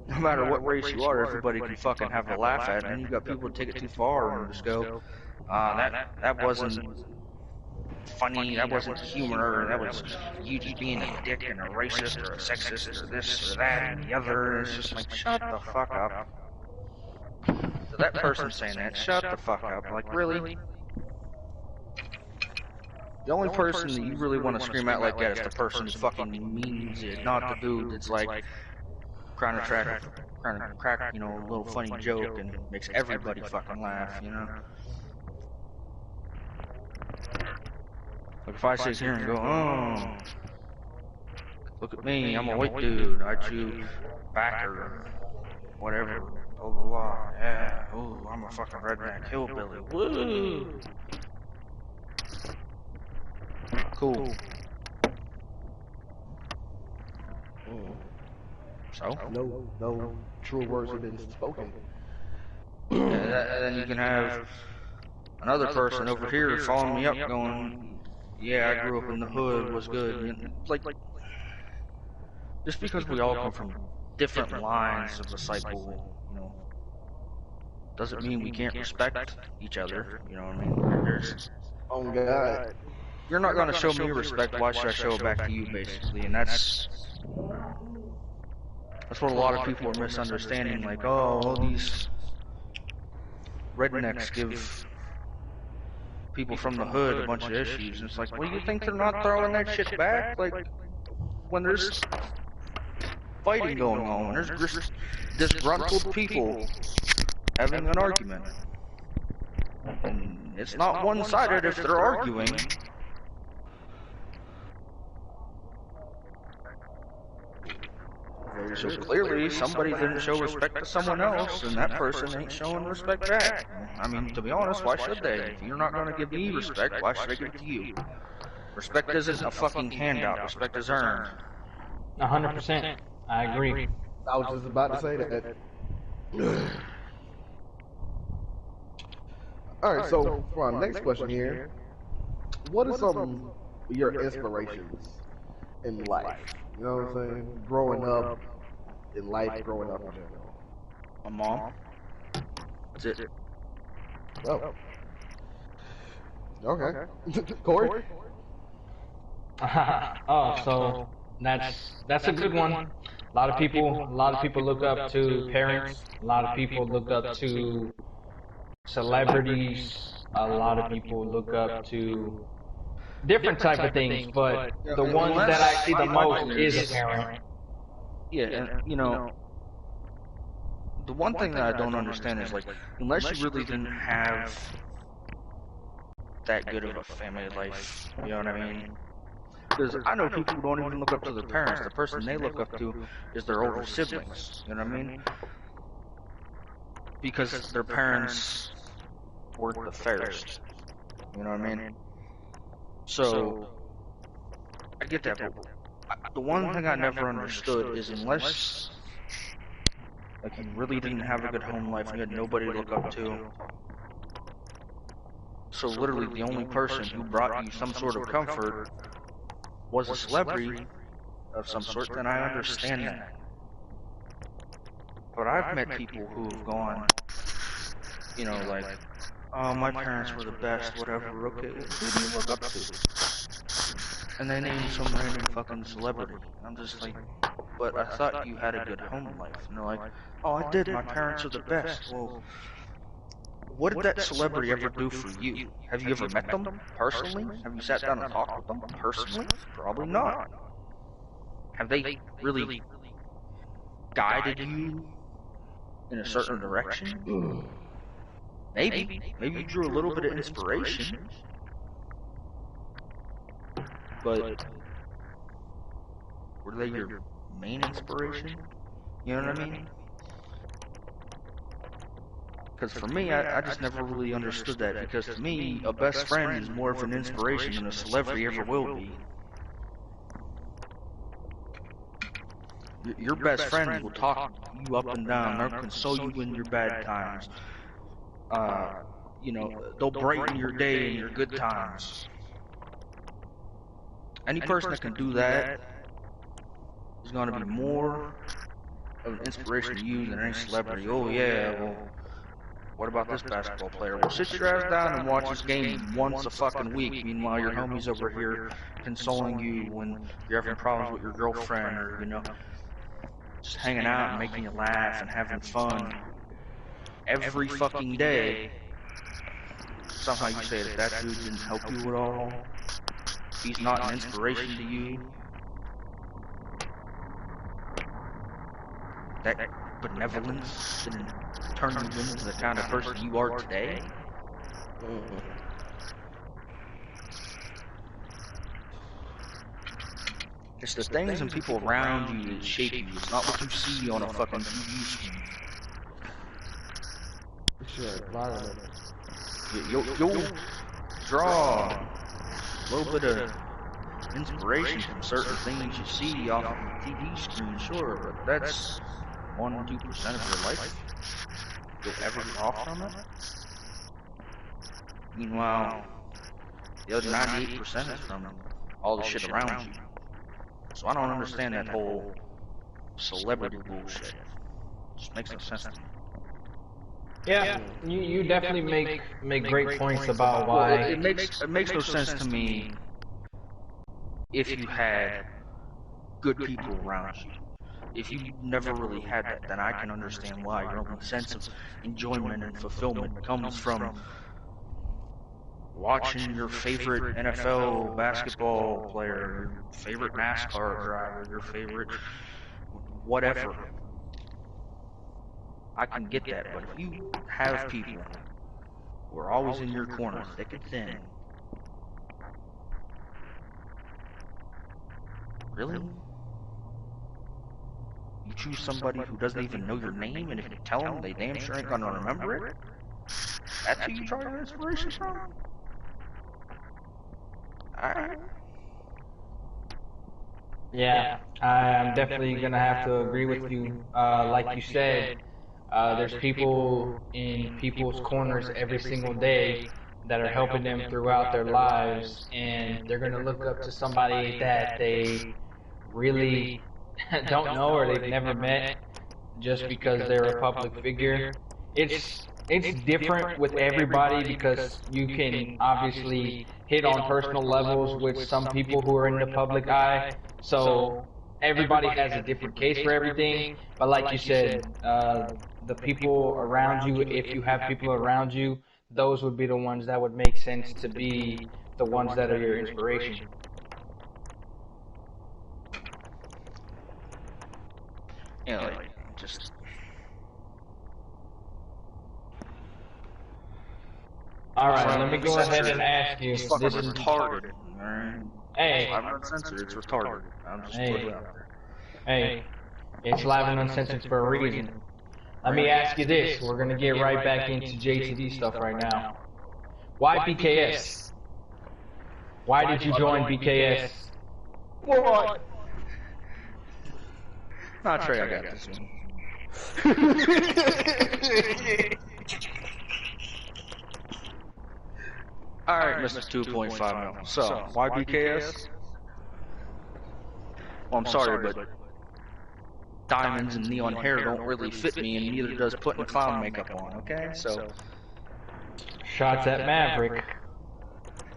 no matter what race you are, everybody can fucking have a laugh at. And you got people that take it too far and just go, that wasn't funny, that wasn't humor, that was you just being a dick and a racist or a sexist or this or that and the other. And it's just like, shut the fuck up. So that person saying that, shut the fuck up. Like, really? The only person that you really want to scream at like that is the person who fucking means it, not the dude that's like trying to crack, a little funny joke and makes everybody fucking laugh, Like if I sit here and go, oh, look at me, I'm a white dude, I chew backer, whatever, blah blah blah, yeah, ooh, I'm a fucking redneck hillbilly, woo! Cool. So? No true words have been spoken. And then you can have another person over here following me up going, yeah, I grew up in the hood, was good. Like, just because we all come from different lines of the cycle, doesn't mean we can't respect each other. You know what I mean? There's, oh God, you're not gonna show me respect. Why should I show it back to you, basically? And that's what a lot of people are misunderstanding. Like, oh, all these rednecks give people from the hood a bunch of issues. And it's like, well, you think they're not throwing that shit back? Like, when there's fighting going on, when there's disgruntled people having an argument. And it's not one-sided if they're arguing. So clearly, somebody didn't show respect to someone else, and that person ain't showing respect back. I mean, to be honest, why should they? If you're not going to give me respect, why should I give it to you? Respect isn't a fucking handout. Respect is earned. 100%. I agree. I was just about to say that. Alright, so for our next question here, what are some of your inspirations in life? You know what I'm saying? Growing up in life, growing up in general. My mom. That's it. Oh. Okay. Corey? Oh, so that's a good one. A lot of people look up to parents. A lot of people look up to celebrities. A lot of people look up to different type of things, but the one that I see the most is a parent. Yeah, and the one thing that I don't understand is, like, unless you really didn't have that good of a family life, you know what I mean? Because I know people who don't even look up to their parents. The person they look up to is their older siblings, you know what I mean? Because their parents worked the fairest, you know what I mean? So, I get that, but the one thing I never understood is unless, like, you really didn't have a good home life, you had nobody to look up to, so literally the only person who brought you some sort of comfort was a celebrity of some sort, then I understand that. But I've met people who have gone, like, oh, my parents were the best, whatever, okay, who do you look up to? And they name some random fucking celebrity. I'm just like, but I thought you had a good home life. And they're like, oh, I did, my parents are the best. Well, what did that celebrity ever do for you? Have you ever met them personally? Have you sat down and talked with them personally? Probably not. Have they really guided you in a certain direction? Maybe you drew a little bit of inspiration, but were they your main inspiration? You know what I mean? Because for me, I just never really understood that, because to me, a best friend is more of an inspiration than a celebrity ever will be. Your best friends will talk you up and down, they'll console you in your bad times. You know, they'll brighten your day and your good times. Any person that can do that is going to be more of an inspiration to you than any celebrity. Oh yeah, well, what about this basketball player? Well, sit your ass down and watch his game once a fucking week. Meanwhile, your homie's over here consoling you when you're having problems with your girlfriend, or, you know, just hanging out and making you laugh and having fun every fucking day. Somehow you say that dude didn't help you at all. He's not an inspiration to you. That benevolence didn't turn you into the kind of person you are today. It's the things and people around you that shape you. It's not what you see on a fucking TV screen. You'll draw a little bit of inspiration from certain things you see off of the TV screen, sure, but that's 1-2% of your life you'll ever draw from it. Meanwhile, the other 98% is from all the shit around you. So I don't understand that whole celebrity bullshit. It just makes no sense to me. Yeah, you definitely make great points about why. It makes no sense to me if you had good people around you. If you never really had that, then I can understand why. Your only sense of enjoyment and fulfillment comes from watching your favorite NFL basketball player, your favorite NASCAR driver, your favorite whatever. I can get that, but if you have people who are always in your corner, thick and thin, really? You choose somebody who doesn't even know your name, and if you tell them, they damn sure ain't gonna remember it? That's who you draw your inspiration from? Alright. Yeah, I'm definitely gonna have to agree with you. Like you said, there's people in people's corners every single day that are helping them throughout their lives, and they're gonna look up to somebody that they really don't know or they've never met just because they're a public figure. It's different with everybody because you can obviously hit on personal levels with some people who are in the public eye. So everybody has a different case for everything. But like you said, the people around you, if you have people around you, those would be the ones that would make sense to be the ones that are your inspiration. You know, like, just... Alright, let me go ahead and ask you. It's fucking retarded. Alright? Hey. I'm uncensored, it's retarded. I'm just putting it out there. Hey, it's live and uncensored for a reason. Let me ask you this. We're going to get right back into JTD stuff right now. Why BKS? Why did you join BKS? What? Nah, Trey, I got this one. Alright, Mr. 2.5 mil. So, why BKS? Well, I'm sorry, but diamonds and neon hair don't really fit me, and neither does putting clown makeup on, okay? So... Shots at Maverick.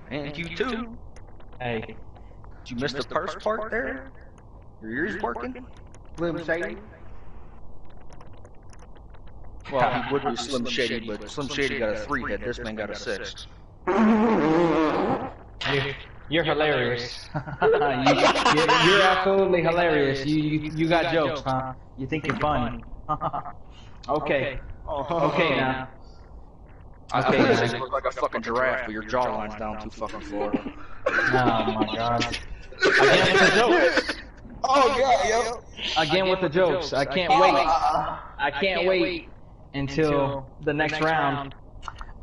And you too. Hey. Did you miss the purse part there? Your ears working? Slim Shady? Well, he would be Slim Shady, but Slim Shady got a 3 hit, this man got a 6. You're hilarious. You're absolutely hilarious. You got jokes, huh? You think you're funny. Okay. Okay now. I was gonna say you look like a fucking giraffe, but your jawline's down too fucking far. Oh my god. Again with the jokes. Oh god, yo. Again with the jokes. I can't wait. I can't wait until the next round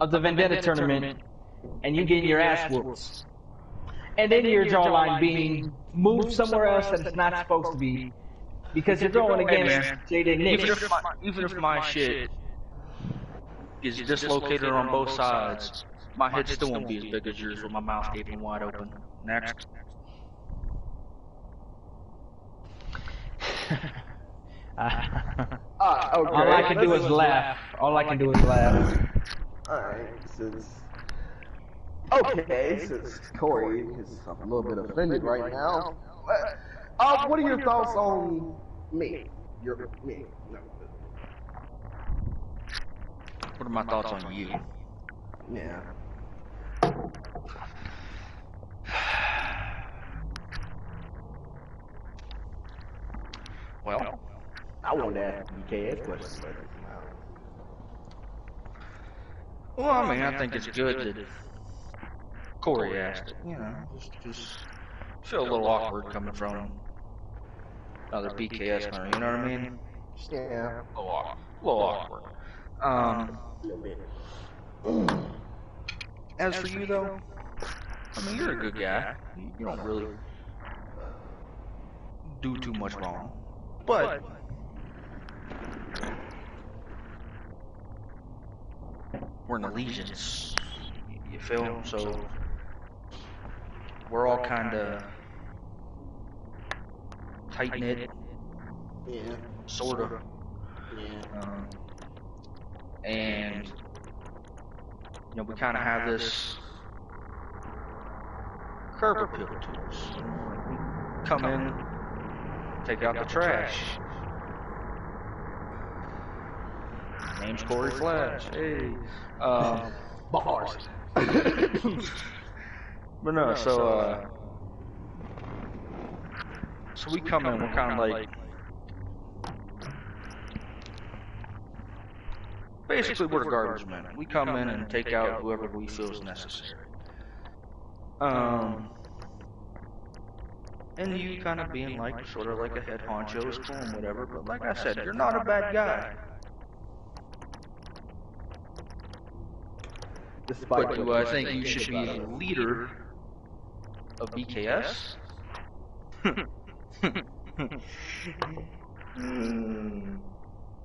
of the Vendetta tournament and you get your ass whooped. And then your jawline being moved somewhere else that it's not supposed to be. Because you're going against J.D. Nick. Even if my shit is dislocated on both sides, my head still won't be as big as yours with my mouth gaping wide open. Next. Okay. All I can do is laugh. All I can do is laugh. Alright, since Corey is a little bit offended right now, what are your thoughts on me? Me. No. What are my thoughts on you? Yeah. Well, I wanted to ask BKS questions, but well, I mean, I think it's good that Corey asked it. You know, just feel a little awkward coming from another BKS member. You know what I mean? yeah, A little awkward. a little bit. As for you though, I mean, you're a good guy. You don't really do too much wrong, but we're in allegiance. You feel? So we're all kind of tight knit, Yeah. sort of, Yeah. and you know we kind of have this curb appeal to us. We come in, take out the trash. Name's Corey Flash. Hey. Bars. But no, so we come in, we're kind of like, basically we're the garbage men. We come in and take out whoever we feel is necessary. And you kind of being like, sort of like a head honcho is cool and whatever, but like I said, you're not a bad guy. But do I think you should be the leader of BKS? I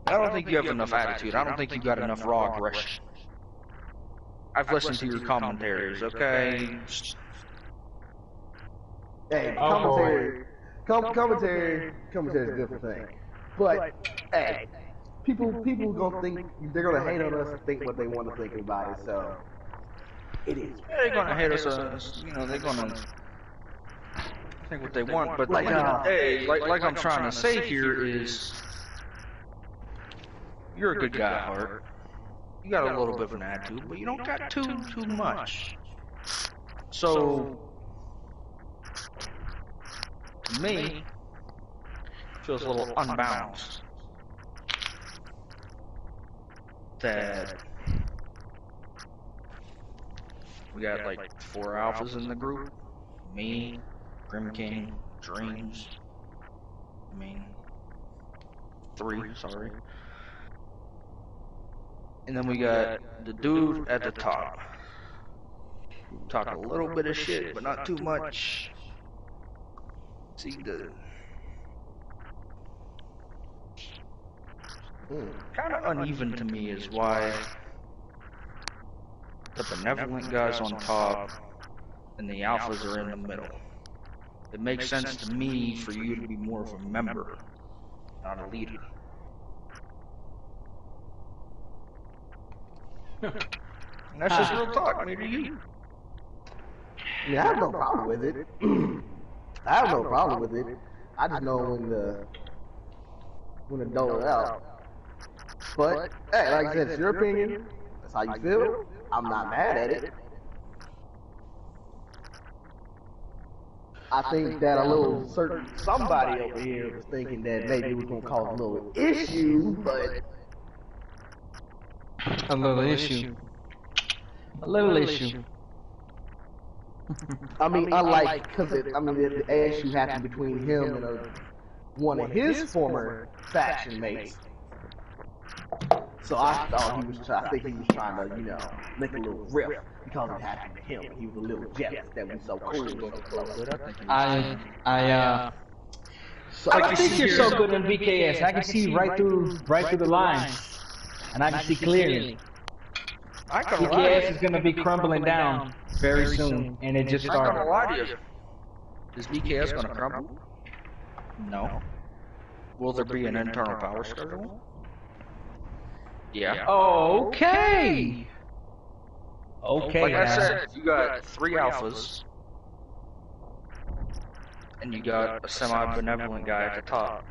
don't think you have enough attitude. I don't think you got enough raw aggression. I've listened to your commentaries, okay? Hey, commentary is a different thing. But hey, people gonna think they're gonna hate on us and think what they want to think about it. So it is. They're gonna hate us. You know, they're gonna think what they want. But like I'm trying to say here is, you're a good guy at heart. You got a little bit of an attitude, but you don't got too much. So to me, it feels a little unbalanced that we got like 4 alphas in the group. Me, Grim King, Dreams. I mean, 3, sorry. And then we got the dude at the top. Talk a little bit of shit, but not too much. See, kind of uneven to me is why the benevolent guy's on top and the alphas are in the middle. It makes sense to me for you to be more of a member, not a leader. And that's just real talk, me to you. Yeah, I have no problem with it. I have no problem with it. I just know when to dole it out. But hey, like I said, it's your opinion. That's how you feel. I'm not mad at it. I think that a little certain somebody over here was thinking that maybe it was gonna cause a little issue, but A little issue. A little issue. I mean, unlike because the issue happened between him and one of his former faction mates. So I thought I think he was trying to, make a little riff because it happened to him. He was a little jealous that we so cool. I think you're so good in VKS. I can see right through the lines, and I can see clearly. VKS is going to be crumbling down very soon, and it just started. I'm not gonna lie to you. Is VKS gonna crumble? No. Will there be an internal power struggle? Yeah. Okay. Okay. Like I said, you got 3 alphas, and you got a semi-benevolent guy at the top.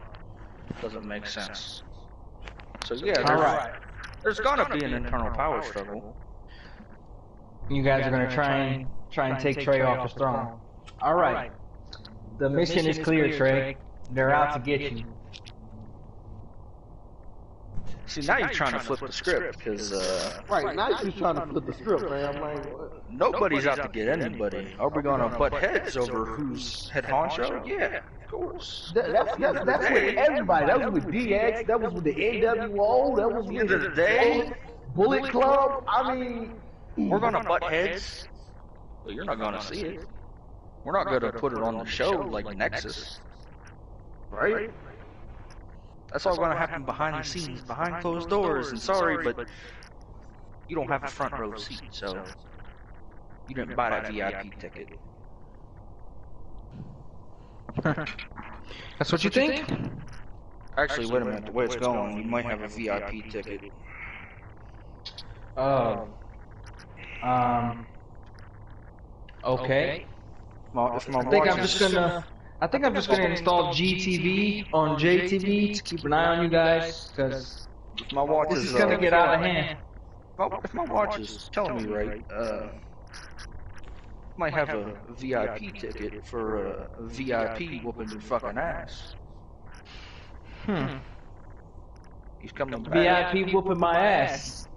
Doesn't make sense. So yeah, there's gonna be an internal power struggle. You guys are gonna try and take Trey off his throne. All right. The mission is clear, Trey. They're out to get you. See, now you're trying to flip the script, because, Right, now you're trying to flip the script, man. I'm like, what? Nobody's out to get anybody. Are we gonna butt heads over who's head honcho? Yeah, of course. That's with everybody. That was with DX, that was with the NWO, that was with the day, Bullet Club. I mean, we're gonna butt heads, but you're not gonna see it. We're not gonna put it on the show like Nexus. right? That's all gonna happen behind the scenes, behind closed doors, and sorry, but you don't have a front row seat, so you didn't buy that VIP ticket. That's what you think? Actually, wait a minute, the way it's going, you might have a VIP ticket. Okay. If my I think I'm just gonna install GTV on JTV to keep an eye on you guys, because if my watch this is gonna get out of hand. If my watch is telling me right, might have a VIP ticket for a VIP whooping your fucking ass. He's coming back. VIP whooping my ass.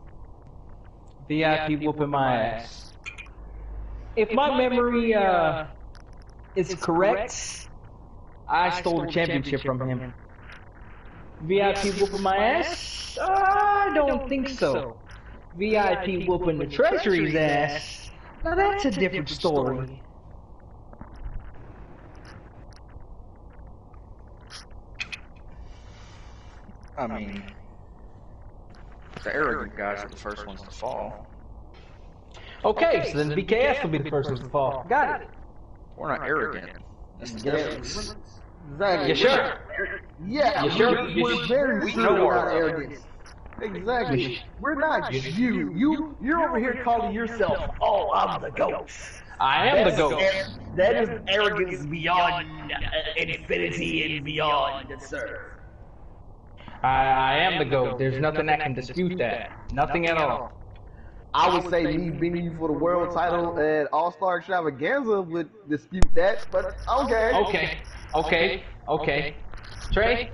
VIP whooping my ass. If my memory is correct, I stole the championship from him. VIP whooping my ass? I don't think so. VIP whooping the Treasury's ass? Now that's a different story. I mean, the arrogant guys are the first ones to fall. Okay, so then VKS will be the first ones to fall. Got it. We're not arrogant. That's the difference. Exactly. You sure? Yeah, You sure? we're very We sure know we're our not arrogant. Exactly. We're not you're over here calling yourself, oh, I'm the GOAT. I am the GOAT. That is arrogance beyond infinity and beyond, sir. I am the GOAT. There's nothing that can dispute that. Nothing at all. I would say me beating you for the world title at All-Star Extravaganza would dispute that, but okay. Okay. Trey?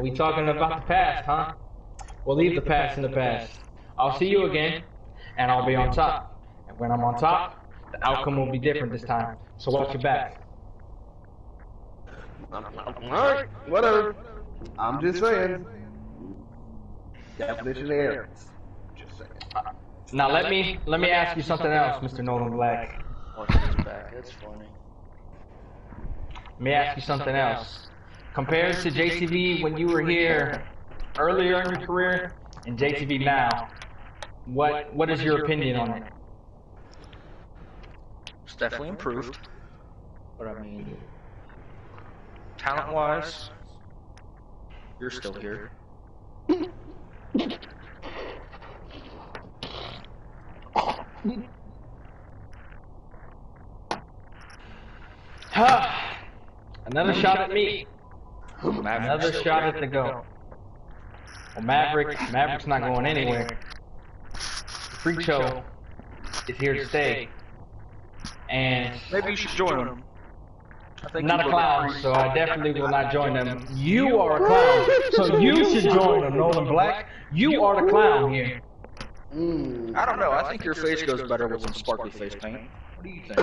We talking about the past, huh? We'll leave the past in the past. I'll see you again, and I'll be on top. And when I'm on top, the outcome will be different this time. So watch your back. Alright, whatever. I'm just saying. Definition of arrogance. Just saying. Now let me ask you something else, Mr. Nolan Black. Watch his back, that's funny. Let me ask you something else. Compared to JTV when you were here earlier in your career and JTV now, what is your opinion on it? It's definitely improved. But I mean, talent-wise, you're still here. Another shot at me. Maverick's Another still shot here. at the GOAT. Well, Maverick's not going anywhere. Freak Show is here to stay. And maybe you should join them. I'm not a clown, so I definitely will not join them. You are a clown, so you should join them, Nolan Black. You are the clown here. I don't know. I think your face goes better with some sparkly face paint. What do you think?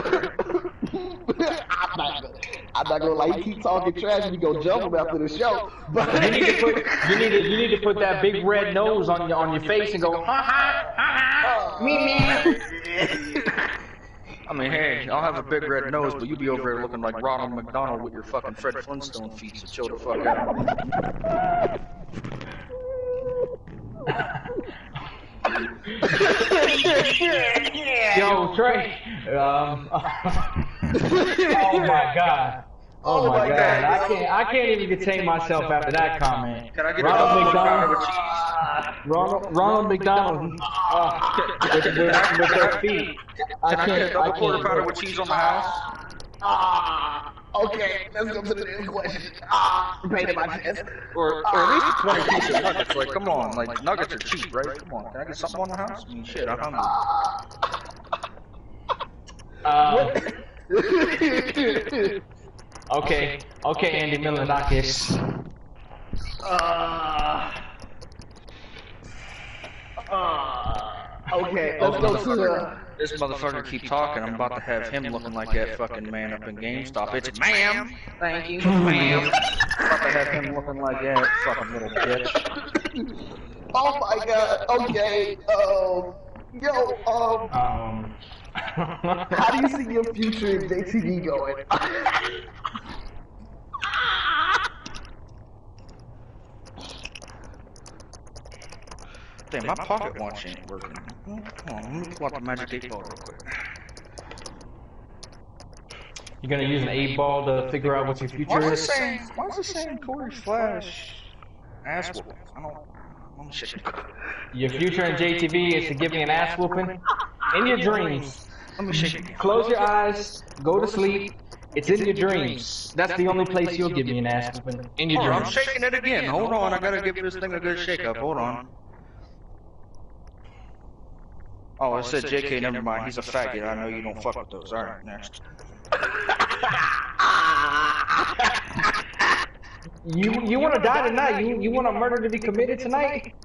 I'm not gonna lie. You keep talking trash, and we go jump him after the show. But you need to put that big red nose on your face and go ha ha ha me. I mean, hey, I'll have a big red nose, but you be over here looking like Ronald McDonald with your fucking Fred Flintstone feet, so chill the fuck out. Yo, Trey. Oh my god. Oh my god. I can't even contain myself after that comment. Can I get Ronald McDonald with cheese? Ronald McDonald with their feet. Can I get a double quarter pounder with cheese on my house? Okay, let's go to the next question. Painted my chest. Or at least 20 pieces of nuggets. Like, come on. Like, nuggets are cheap, right? Come on. Can I get something on the house? I mean, shit, I'm hungry. Okay, Andy Milonakis. Okay, let's go to the... This motherfucker keep talking, I'm about to have him looking like that fucking man up in GameStop. It's ma'am! Thank you, ma'am. I'm about to have him looking like that fucking little bitch. Oh my god, okay, how do you see your future in JTV going? Damn, my pocket watch ain't working. Hold on, let me pull out the magic 8-ball real quick. You're gonna use an 8-ball to figure out what your future is? Why is it saying Corey Flash ass whooping? I don't shit. Your future in JTV is to give me an ass whooping in your dreams. Let me shake it. Close your eyes, go to sleep. It's in your dreams. That's the only place you'll give me an ass whooping. In your dreams. I'm shaking it again. Hold on, I gotta give this thing a good shake up. Hold on. Oh, it said JK, never mind. He's a faggot. I know you don't fuck with those. Alright, next. You want to die tonight? You want a murder to be committed tonight?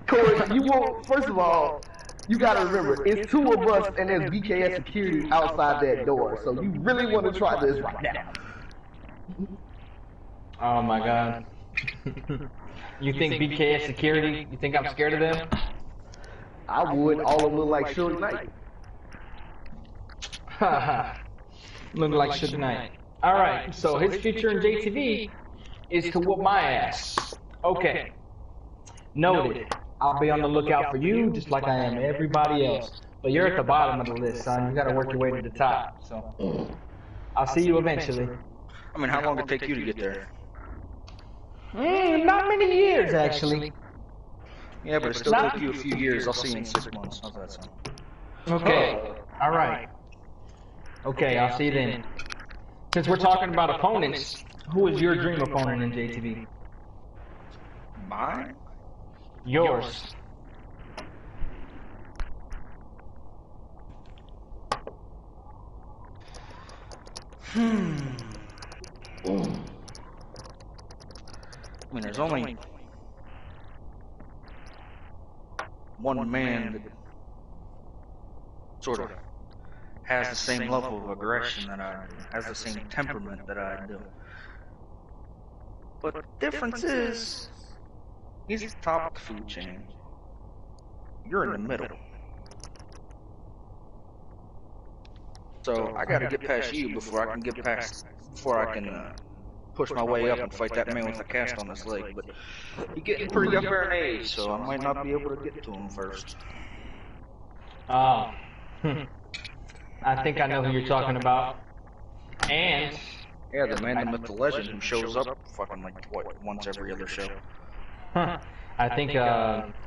Corey, you won't. First of all, you gotta remember, it's 2 of us and there's BKS security outside that door. So you really want to try this right now? Oh my god. You think BKS security? You think I'm scared of them? I would. All of them look like Suge Knight. Haha. Look like Suge Knight. Alright, so his future in JTV is to whoop my ass. Okay. Noted. I'll be on the lookout for you just like I am everybody else. But you're at the bottom of the list, son. You gotta work your way to the top. So I'll see you eventually. I mean, how long did it take you to get there? Not many years, actually. Yeah, but it still took you a few years. I'll see you in 6 months. How's that sound? Okay. Alright. Okay, I'll see you then. Since we're talking about opponents, who is your dream opponent in JTV? Mine? Yours. I mean, there's only one man that sort of has the same level of aggression that I do, has the same temperament that I do. But the difference is, he's at the top of the food chain. You're in the middle. So I gotta get past you before I can push my way up and fight that man with a cast on his leg. But he's getting pretty up there in age, so I might not be able to get to him first. Oh. I think I know who you're talking about. And yeah, the man, the myth, the legend who shows up fucking like what, once every other show. I think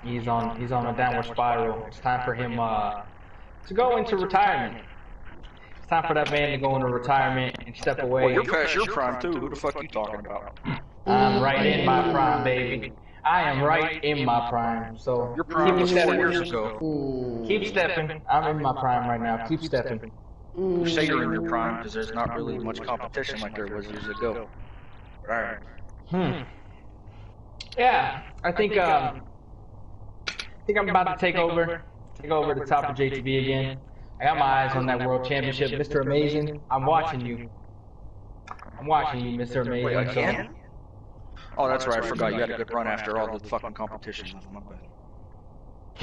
he's on a downward spiral. It's time for him to go into retirement. It's time for that man to go into retirement and step away. Well, you're past your prime too. Who the fuck you talking about? I'm right in my prime, baby. I am right in my prime. So Your prime was 4 years ago. keep stepping. I'm in my prime right now. Keep stepping. You say you're in your prime because there's not really much competition like there was years ago. Right. Yeah, I think I'm about to take over the top of JTV again. I got my eyes on that World Championship, Mr. Amazing. I'm watching you. Mr. Amazing. Wait, again? Oh, that's right. I forgot you had a good run after all the fucking competition. My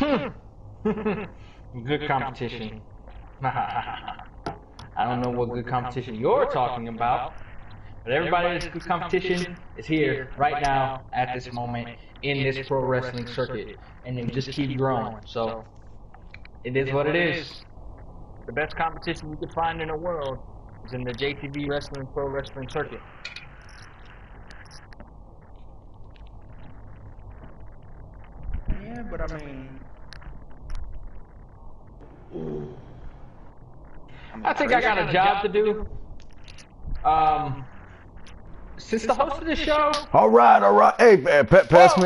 bad. Good competition. I don't know what good competition you're talking about, but everybody's good competition is here right now at this moment in this pro wrestling circuit, and it just keep growing. So it is what it is. The best competition you can find in the world is in the JTV wrestling pro wrestling circuit. Yeah, but I mean, I think I got a job to do. Since the host of the show. All right. Hey, man, pass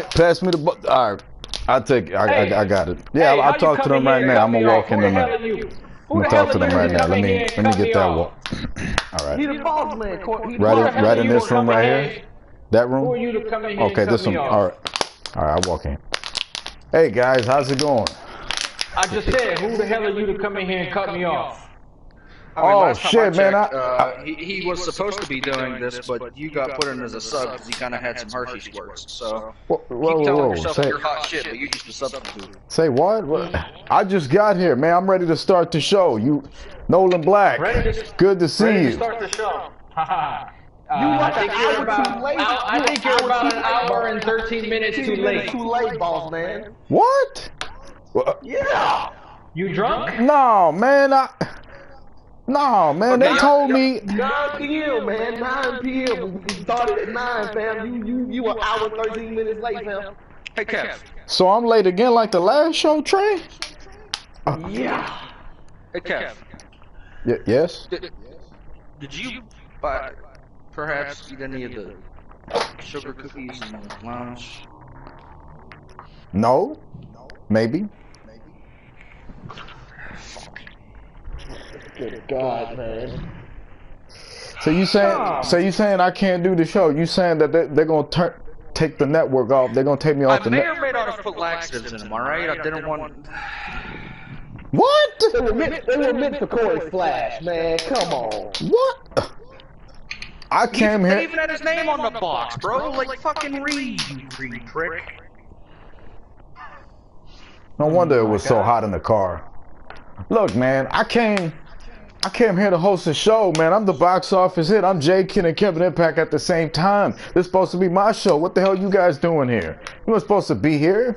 me the book. All right, I'll take it. I got it. Yeah, I'll talk to them right now. I'm gonna walk in them. I'm gonna talk to them right now. Let me get that walk. All right. He the boss man. Right in this room right here. That room. Who are you to come in here Okay, and this cut me one. off? All right. I'll walk in. Hey guys, how's it going? I just said, who the hell are you to come in here and cut me off? I mean, Oh shit, man! He was supposed to be doing this, but you got put in as a sub because he kind of had some Hershey squirts. So keep telling yourself you're hot shit, but you just a substitute. Say what? I just got here, man. I'm ready to start the show. Nolan Black. Good to see you. Start the show. I think you're about an hour and 13 minutes too late. Too late, boss man. What? Yeah. You drunk? No, man. No, man. They told me 9 p.m. man. 9 p.m. We started at 9, fam. You an hour 13 minutes late, fam. Hey, Kev. So I'm late again, like the last show, Trey. Yeah. Hey, Kev. Yes. Did you perhaps eat any of the sugar cookies in the lounge? No. Maybe. Good God, man. So you saying I can't do the show? You saying that they're gonna take the network off? They're gonna take me off the network? I may or may not have put laxatives in them. All right, I didn't want. What? They were meant for Corey Flash, man. Come on. What? I came here. They even had his name on the box, bro. Like fucking read, you freak prick. No wonder it was so hot in the car. Look, man, I came here to host a show, man. I'm the box office hit. I'm Jay Kidd and Kevin Impact at the same time. This is supposed to be my show. What the hell you guys doing here? You weren't supposed to be here.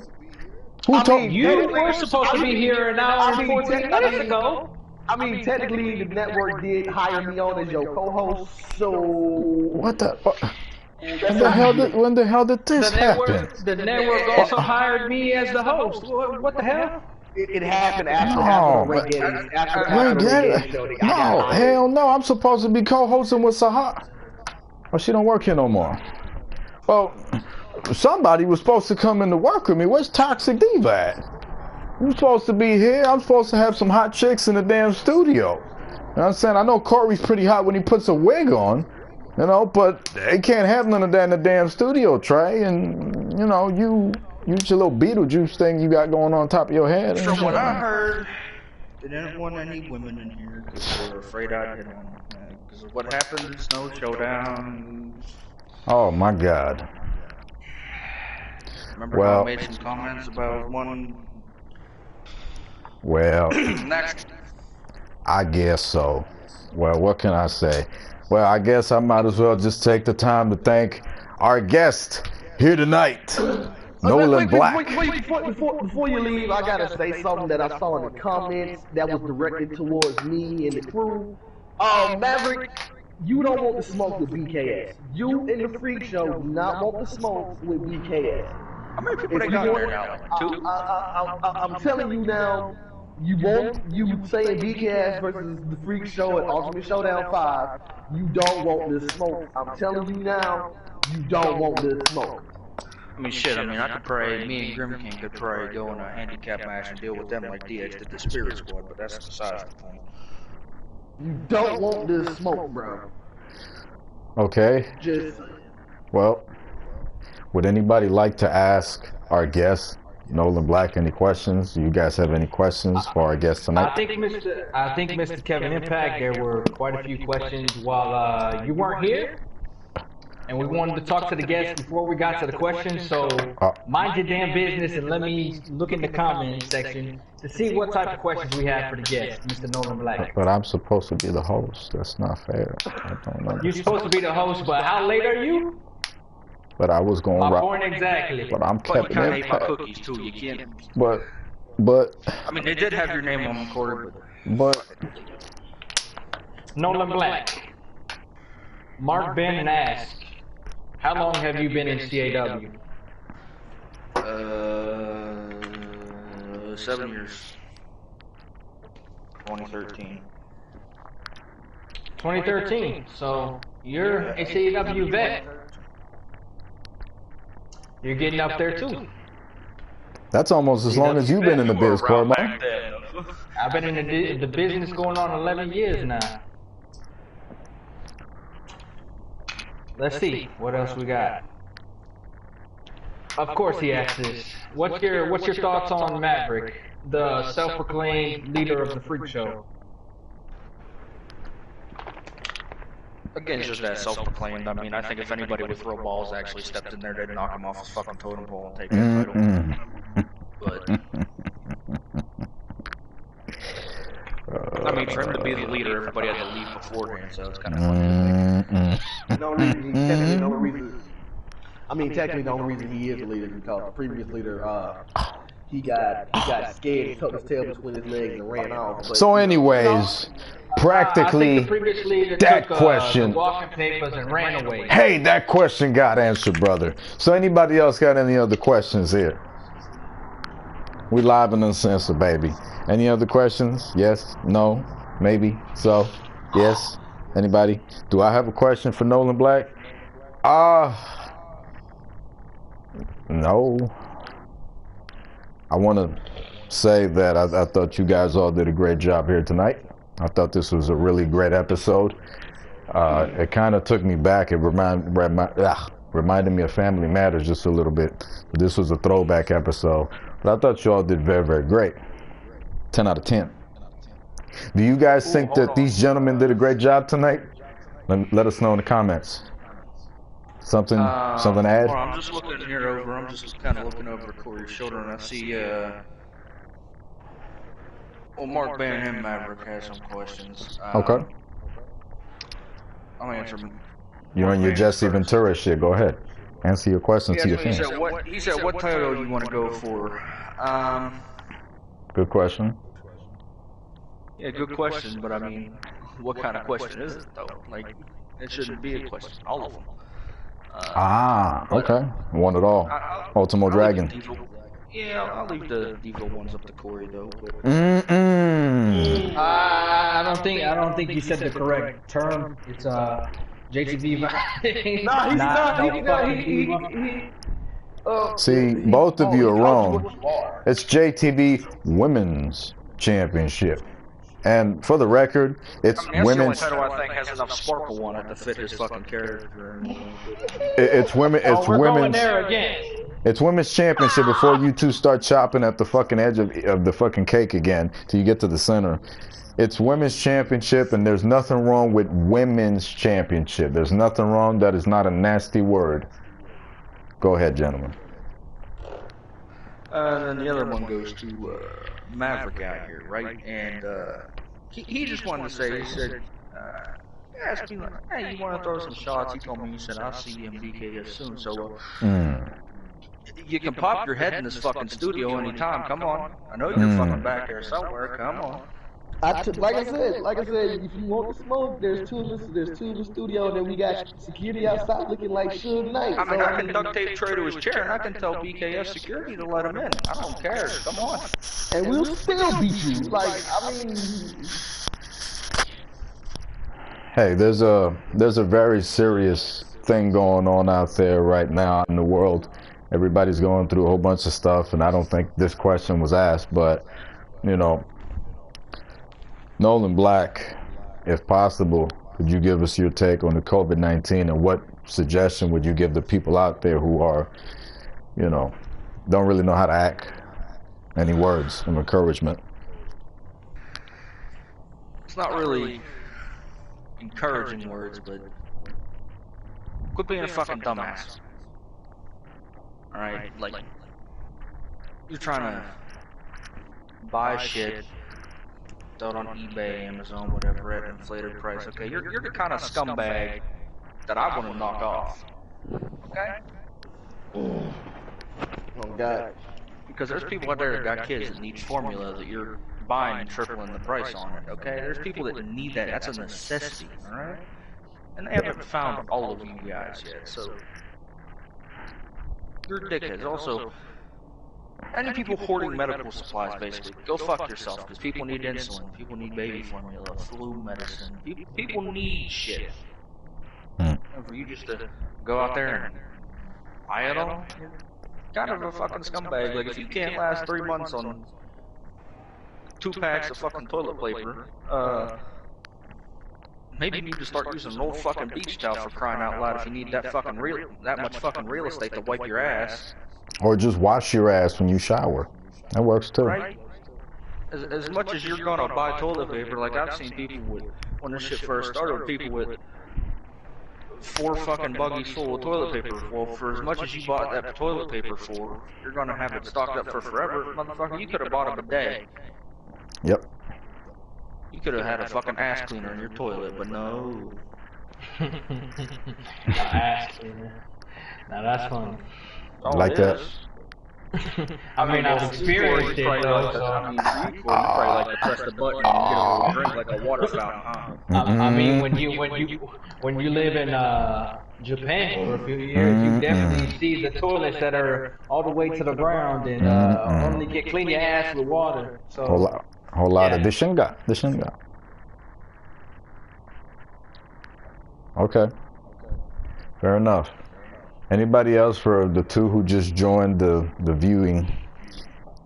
Who told you? You were supposed to be here an hour and 14 minutes ago. I mean, technically, the network did hire me on as your co-host, so... What the... When the hell did this happen? The network also hired me as the host. What the hell? It happened after No, hell no. I'm supposed to be co-hosting with Sahar. Oh, she don't work here no more. Well, somebody was supposed to come in to work with me. Where's Toxic Diva at? I'm supposed to be here. I'm supposed to have some hot chicks in the damn studio. You know what I'm saying? I know Corey's pretty hot when he puts a wig on, you know, but they can't have none of that in the damn studio, Trey. And, you know, you your little Beetlejuice thing you got going on top of your head. From what I heard, they didn't want any women in here because they were afraid I'd hit on them. Because of what happened in Snow Showdown. Oh, my God. Remember how I made some comments about one... Well, next. I guess so. Well, what can I say? Well, I guess I might as well just take the time to thank our guest here tonight, Nolan Black. Before you leave, I gotta say something that I saw in the comments that was directed towards me and the crew. Maverick, you don't want to smoke with BKS. You and the Freak Show do not want to smoke with BKS. How many people they got there now? Like 2? I'm telling you now, you saying BKS versus the Freak Show at Ultimate Showdown 5, you don't want this smoke. I'm telling you now, you don't want this smoke. I mean, shit, I mean, I could probably, me and Grim King could probably go in a handicap match and deal with them like DX did the Spirit Squad, but that's besides the point. You don't want this smoke, bro. Okay. Just. Well, would anybody like to ask our guest, Nolan Black, any questions? Do you guys have any questions for our guest tonight? I think Mr. Kevin Impact, there were quite a few questions while you weren't here. And we wanted to talk to the guests before we got to the questions, so mind your damn business and let me look in the comment section to see what type of questions we have for the guest, Mr. Nolan Black. But I'm supposed to be the host. That's not fair. I don't know. You're supposed to be the host, but how late are you? But I was going My point exactly. But I'm But you Kevin kind of ate my Impact. cookies too, you can't. But. I mean, they did have your name on them, Corey, But. Nolan Black. Mark Bannon asked, how long have you been in CAW? 7 years. 2013. 2013. So you're a CAW vet. You're getting up there too. That's almost as long as you've been in the biz, Corey. I've been in the business going on 11 years now. Let's see what else we got. Of course, he asked this. What's your thoughts on Maverick, the self-proclaimed leader of the Freak Show? Again, it's just that self-proclaimed. I mean, I think if anybody with real balls actually stepped in there, they'd knock him off his fucking totem pole and take that title. But I mean, for him to be the leader, everybody had to leave beforehand, so it's kind of funny. No reason, technically no reason. I mean, technically the only reason he is the leader is because the previous leader, he got scared, tucked his tail between his legs and ran off. But, So anyways, practically, I think the previous leader that took, question. the walking papers and ran away. Hey, that question got answered, brother. So anybody else got any other questions here? We live and uncensored, baby. Any other questions? Yes? No? Maybe? So? Yes? Anybody? Do I have a question for Nolan Black? No. I want to say that I thought you guys all did a great job here tonight. I thought this was a really great episode. It kind of took me back. It reminded me of Family Matters just a little bit. But this was a throwback episode. But I thought you all did very, very great. 10 out of 10. Do you guys think that these gentlemen did a great job tonight? Let us know in the comments. Something to add? Well, I'm just looking here over. I'm just kind of looking over Corey's shoulder, and I see. Well, Mark Bannon and Maverick has some questions. Okay. I'll answer them. You're on your Jesse Ventura shit. Go ahead. Answer your questions to your fans. He said, what title do you want to go for? Good question. Yeah, good question, but I mean, what kind of question is it, though? Like, it shouldn't be a question. All of them. Okay. Want it all. Ultimo Dragon. Yeah, I'll leave the Devo ones up to Corey, though. But... I don't think you said the correct term. It's JTV. See, both of you are wrong. It's JTV Women's Championship. And for the record, it's women's. That's the only title I think has enough sparkle on it to fit his fucking character. It's women. It's we're women's. Going there again. It's women's championship before you two start chopping at the fucking edge of the fucking cake again till you get to the center. It's women's championship, and there's nothing wrong with women's championship. There's nothing wrong. That is not a nasty word. Go ahead, gentlemen. And then the other one goes to Maverick out here, right? And he just wanted to say, he said, asked me, like, hey, you want to throw some shots? He told me, he said, I'll see you in BKS soon. So you can pop your head in this fucking studio anytime. Come on. I know you're fucking back there somewhere. Come on. Like I said, if you want to smoke, there's two in the studio, and then we got security outside looking like Suge Knight. I mean, I can duct tape Trey to his chair, and I can tell BKF security to let him in. I don't care. Come on. And we'll still beat you. Like, I mean... Hey, there's a very serious thing going on out there right now in the world, Everybody's going through a whole bunch of stuff, and I don't think this question was asked, but, you know, Nolan Black, if possible, could you give us your take on the COVID-19, and what suggestion would you give the people out there who are, you know, don't really know how to act? Any words of encouragement? It's not really encouraging words, but quit being a fucking dumbass. Alright, like, you're trying to buy shit, sell it on eBay, Amazon, whatever, at an inflated price. Okay, you're the kind of scumbag that I want to knock off. Okay? Oh God. Because there's people out there that got kids that need formula that you're buying and tripling the price on it. Okay? There's people that need that. That's a necessity. Alright? And they haven't found all of you guys yet, so you're dickheads. Also, any people hoarding medical supplies, basically, go fuck yourself, because people need insulin, people need baby formula, flu medicine, people need shit. And for you just to go out there and buy it all, you're kind of a fucking scumbag. Like, if you can't last 3 months on 2 packs of fucking toilet paper, maybe you need to start using an old fucking beach towel, for crying out loud, if you need that much fucking real estate to wipe your ass. Or just wash your ass when you shower. That works too. Right? As much as you're gonna buy toilet paper, like I've seen people with, when this shit first started, people with 4 fucking buggies full of toilet paper. Well, for as much as you bought that toilet paper for, you're gonna have it stocked up for forever. Motherfucker, you could have bought a bidet. Yep. You could have had a fucking ass cleaner in your toilet, but no. Ass cleaner. Now that's funny. Oh, Like that. I mean, I've experienced it though, so. I mean, you probably like to press the button and get a little drink like a water fountain, huh? I mean, when you live in Japan for a few years, you definitely see the toilets that are all the way to the ground and only get clean your ass with water. So whole lot of dishinga. Okay, fair enough. Anybody else for the 2 who just joined the viewing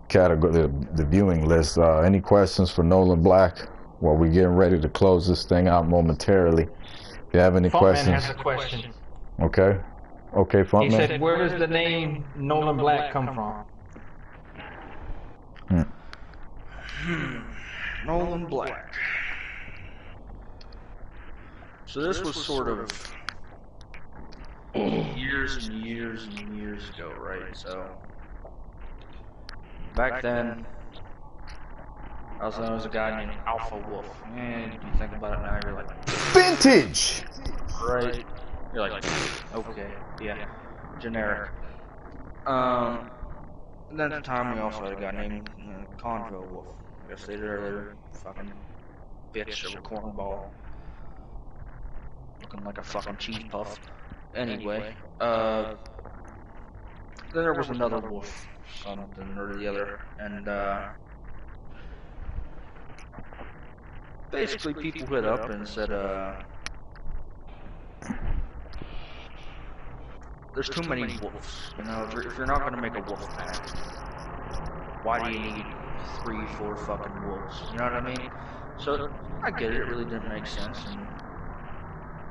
category, the viewing list? Any questions for Nolan Black while we're getting ready to close this thing out momentarily? If you have any questions. Funkman has a question. Okay, Funkman. He said, "Where does the name Nolan Black come from?" Nolan Black. So this was sort of years and years and years ago, right? So back then, I was known as a guy named ALPHAWOLFE. And you think about it now, you're like, Vintage. right? You're like, okay, yeah, generic. And then at the time, we also had a guy named Convo Wolf. I guess they did earlier, fucking bitch of a cornball, looking like a fucking cheese puff. Anyway, then there was another wolf, something or the other, and basically people hit up and said, there's too many wolves, you know, if you're not gonna make a wolf pack, why do you need 3, 4 fucking wolves, you know what I mean? So, I get it, it really didn't make sense, and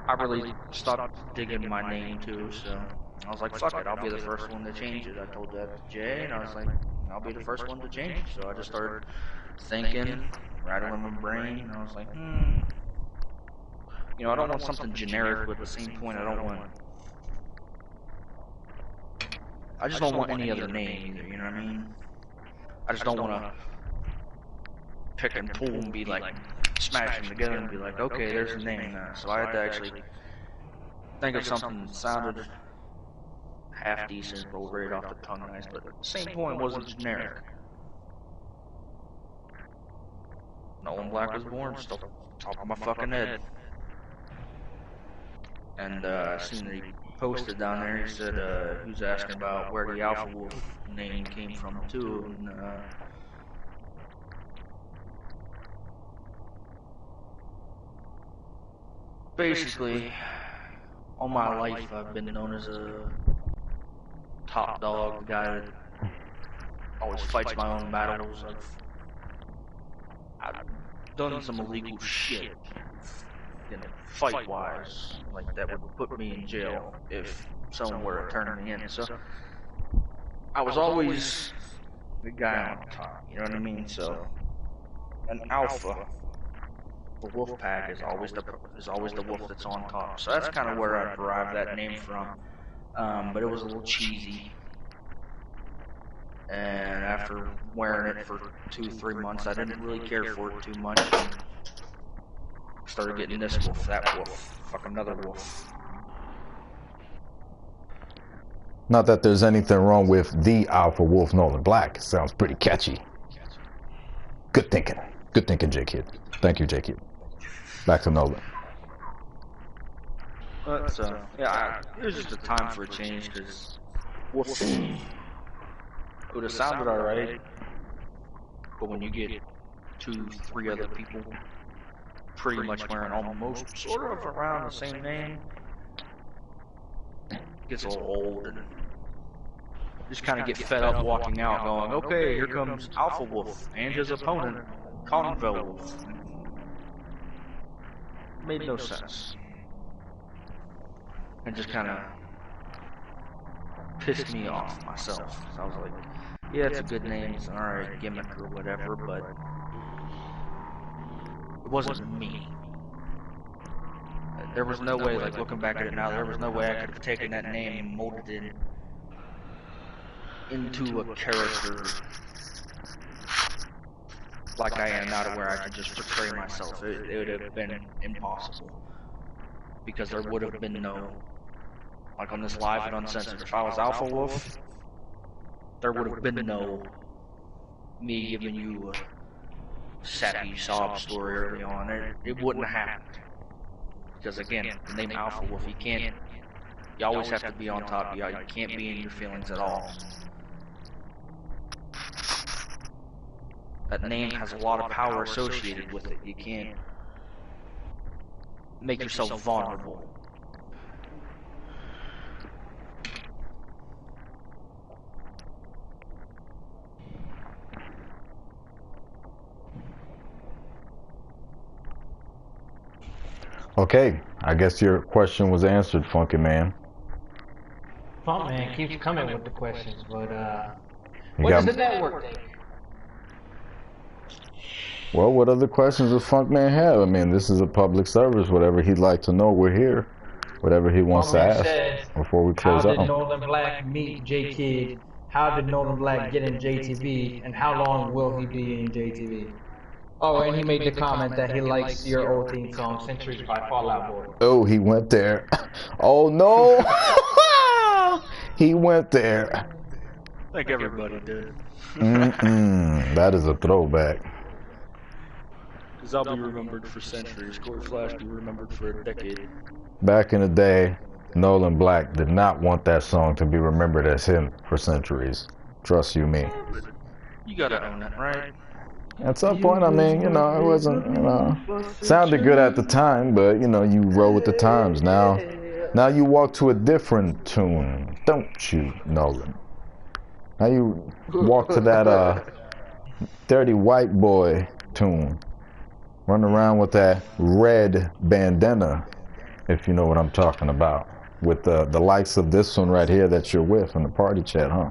I really stopped digging my name too, so I was like, fuck it, I'll be the first one to change it. I told that to Jay, and I was like, I'll be the first one to change it. So I just started thinking, rattling my brain, and I was like, you know, I don't want something generic, but at the same point, I just don't want any other name either, you know what I mean? I just don't want to pick and pull and be like, smash them together and be like, okay, there's a name now. So I had to actually think of something that sounded half decent, rolled right off the tongue nice, but at the same point wasn't generic. Nolan Black was born, still top of my fucking head. And I seen that he posted down there, he said, he was asking about where the ALPHAWOLFE name came from too, and basically, all my life I've been known as a top dog, the guy that always fights my own battles. I've done some illegal shit, fight-wise, like that would put me in jail if someone were to turn me in. So I was always the guy on top, you know what I mean? So an alpha, the wolf pack, is always the wolf that's on top. So that's kind of where I derived that name from. But it was a little cheesy. And after wearing it for 2-3 months, I didn't really care for it too much. And started getting this wolf, that wolf, fuck another wolf. Not that there's anything wrong with the Alpha Wolf Nolan Black. It sounds pretty catchy. Good thinking. Good thinking, J-Kid. Thank you, J-Kid. Back to Nolan. But, yeah, it was just a time for a change, because wolf, it would have sounded alright, but when you get 2-3 other people pretty much wearing almost sort of around the same name, it gets a little old, and just kind of get fed up walking out going, okay, here comes Alpha Wolf and his opponent, Convo Wolf. Made no sense. And just kind of pissed me off myself. So I was like, yeah, it's a good name, it's an alright gimmick or whatever, but it wasn't me. There was no way, like looking back at it now, there was no way I could have taken that name and molded it into a character like I am now, to where I could just portray myself. It would have been impossible. Because there would have been no, like on this live and uncensored, if I was Alpha Wolf, there would have been no me giving you a sappy sob story early on. It wouldn't have happened. Because again, the name Alpha Wolf, you always have to be on top. You can't be in your feelings at all. That name has a lot of power associated with it. You can't make yourself vulnerable. Okay, I guess your question was answered, Funky Man. Funk Man keeps coming with the questions, but You what got- does the network think? Well, what other questions does Funk Man have? I mean, this is a public service. Whatever he'd like to know, we're here. Whatever he wants to Funk Man ask says, before we close how out. did Nolan Black meet J-Kid? How did Nolan Black get in JTV? And how long will he be in JTV? Oh, and he made the comment that he likes your old theme song, Centuries by Fall Out Boy. Oh, he went there. Oh, no. He went there. I think everybody did. That is a throwback. Because I'll be remembered for centuries. Corey Flash be remembered for a decade. Back in the day, Nolan Black did not want that song to be remembered as him for centuries. Trust you me. You gotta own it, right? At some point, I mean, it wasn't, sounded good at the time, but, you roll with the times. Now you walk to a different tune, don't you, Nolan? Now you walk to that, dirty white boy tune. Run around with that red bandana, if you know what I'm talking about. With the likes of this one right here that you're with in the party chat, huh?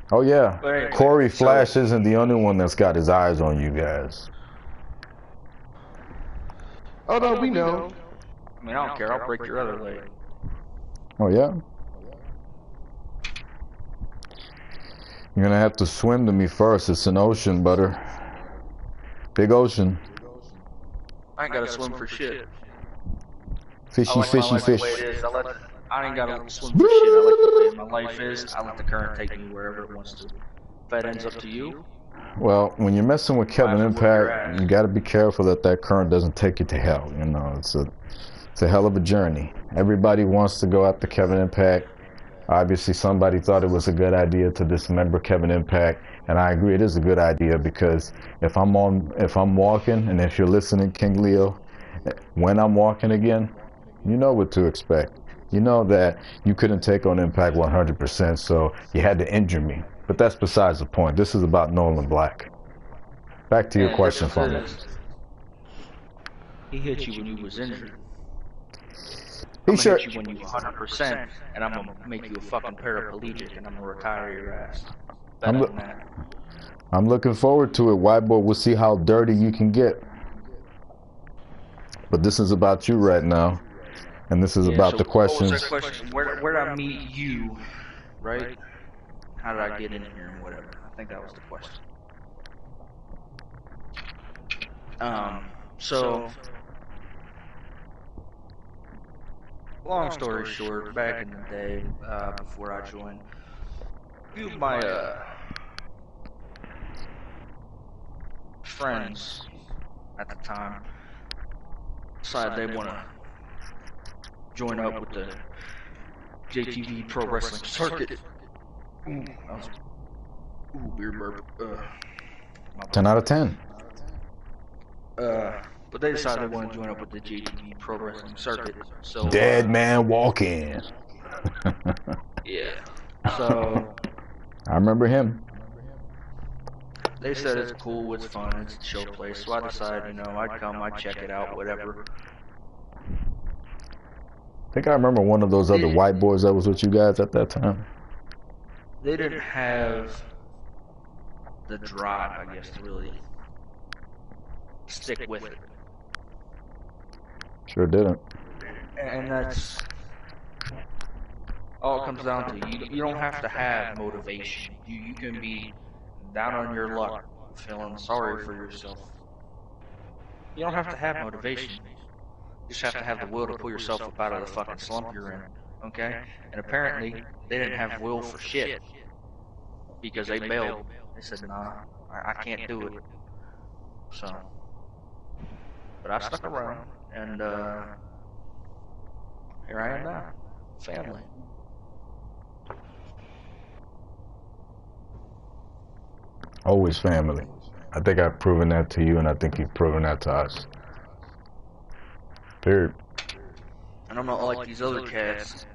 Oh yeah, Corey Flash isn't the only one that's got his eyes on you guys. Oh no, we know. I mean, I don't care. I'll break your other leg. Oh yeah? You're gonna have to swim to me first. It's an ocean, butter. Big ocean. I ain't gotta swim for shit. Fishy, fishy, fish. I ain't gotta swim for shit. I like the way my life is. I let the current take me wherever it wants to. If that ends up to you, Well, when you're messing with Kevin Impact, you gotta be careful that current doesn't take you to hell. It's a hell of a journey. Everybody wants to go after Kevin Impact. Obviously, somebody thought it was a good idea to dismember Kevin Impact, and I agree it is a good idea, because if I'm walking, and if you're listening, King Leo, when I'm walking again, You know what to expect. You know that you couldn't take on Impact 100%, so you had to injure me. But that's besides the point. This is about Nolan Black. Back to your question for me. He hit you when you was injured. He I'm gonna sure. hit you when you 100%, and I'm gonna make you a fucking paraplegic, and I'm gonna retire your ass. I'm looking forward to it, white boy. We'll see how dirty you can get. But this is about you right now, and this is about the questions. What was that question? Where did I meet you? Right? How did I get in here and whatever? I think that was the question. So long story short, back in the day, before I joined, a few of my friends at the time decided they want to join up with the JTV Pro Wrestling Circuit. Weird burp. 10 out of 10. But they decided they want to join up with the JTV Pro Wrestling Circuit. So Dead man walking. Yeah. So I remember him. They said it's cool, it's fun, it's a show place. So I decided, I'd come, I'd check it out, whatever. I think I remember one of those other white boys that was with you guys at that time. They didn't have the drive, I guess, to really stick with it. Sure didn't. And that's all it comes down to. You don't have to have motivation. You can be down on your luck, feeling sorry for yourself. You don't have to have motivation. You just have to have the will to pull yourself up out of the fucking slump you're in, okay? And apparently, they didn't have will for shit. Because they bailed. They said, nah, I can't do it. So, but I stuck around, and here I am now. Family. Always family. I think I've proven that to you, and I think you've proven that to us. Period. And I'm not like these other cats.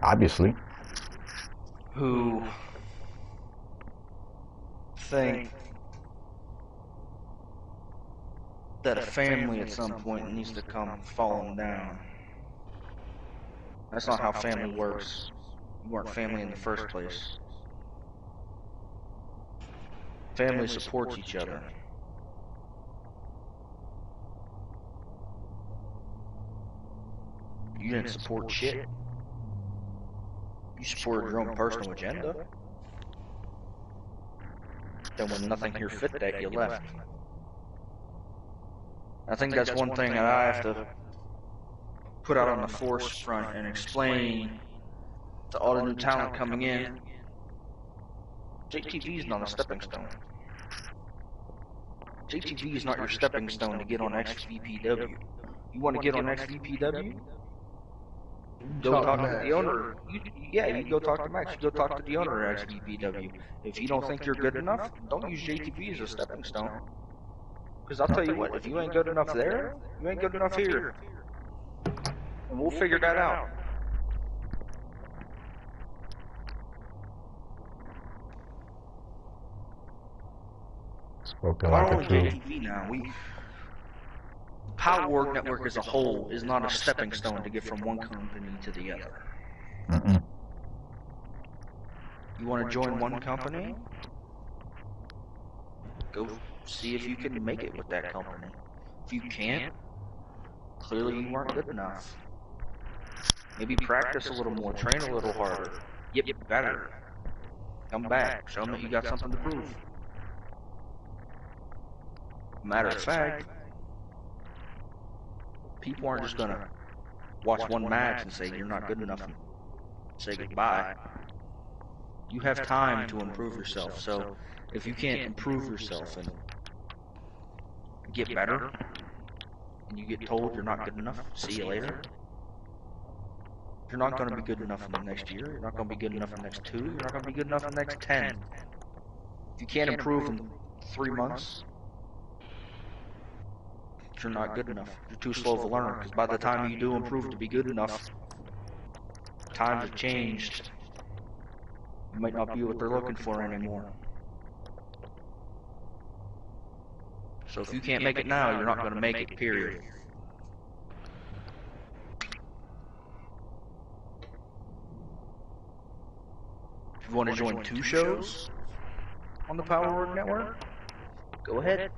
Obviously. Who think that a family at some point needs to come falling down. That's not how family works. You weren't family in the first place. Family supports each other. You didn't support shit. You supported your own personal agenda. Then when nothing here fit that, you left. I think that's one thing that I have to put out on the force front and explain to all the new talent coming in. JTV is not a stepping stone. JTV is not your stepping stone to get on XVPW. You want to get on XVPW? Go talk to the owner. You go talk to Max. You go talk to the owner of XVPW. If you don't think you're good enough, don't use JTV as a stepping stone. Because I'll tell you what, if you ain't good enough there, you ain't good enough here. And we'll figure that out. Spoken like a true. JTV now, Power Network as a whole is not a stepping stone to get from one company to the other. You want to join one company? Go see if you can make it with that company. If you can't, clearly you weren't good enough. Maybe practice a little more, train a little harder, get better. Come back, show them that you got something to prove. Matter of fact, people aren't just gonna watch one match and say you're not good enough and say goodbye. You have time to improve yourself, so if you can't improve yourself and get better, and you get told you're not good enough, see you later. You're not going to be good enough in the next year, you're not going to be good enough in the next 2, you're not going to be good enough in the next 10. If you can't improve in 3 months, You're not good enough. You're too slow of a learner. Because by the time you do improve to be good enough, times have changed. You might not be what they're looking for anymore. So if you can't make it now, you're not going to make it, period. If you want to join 2 shows on the Power Network, go ahead.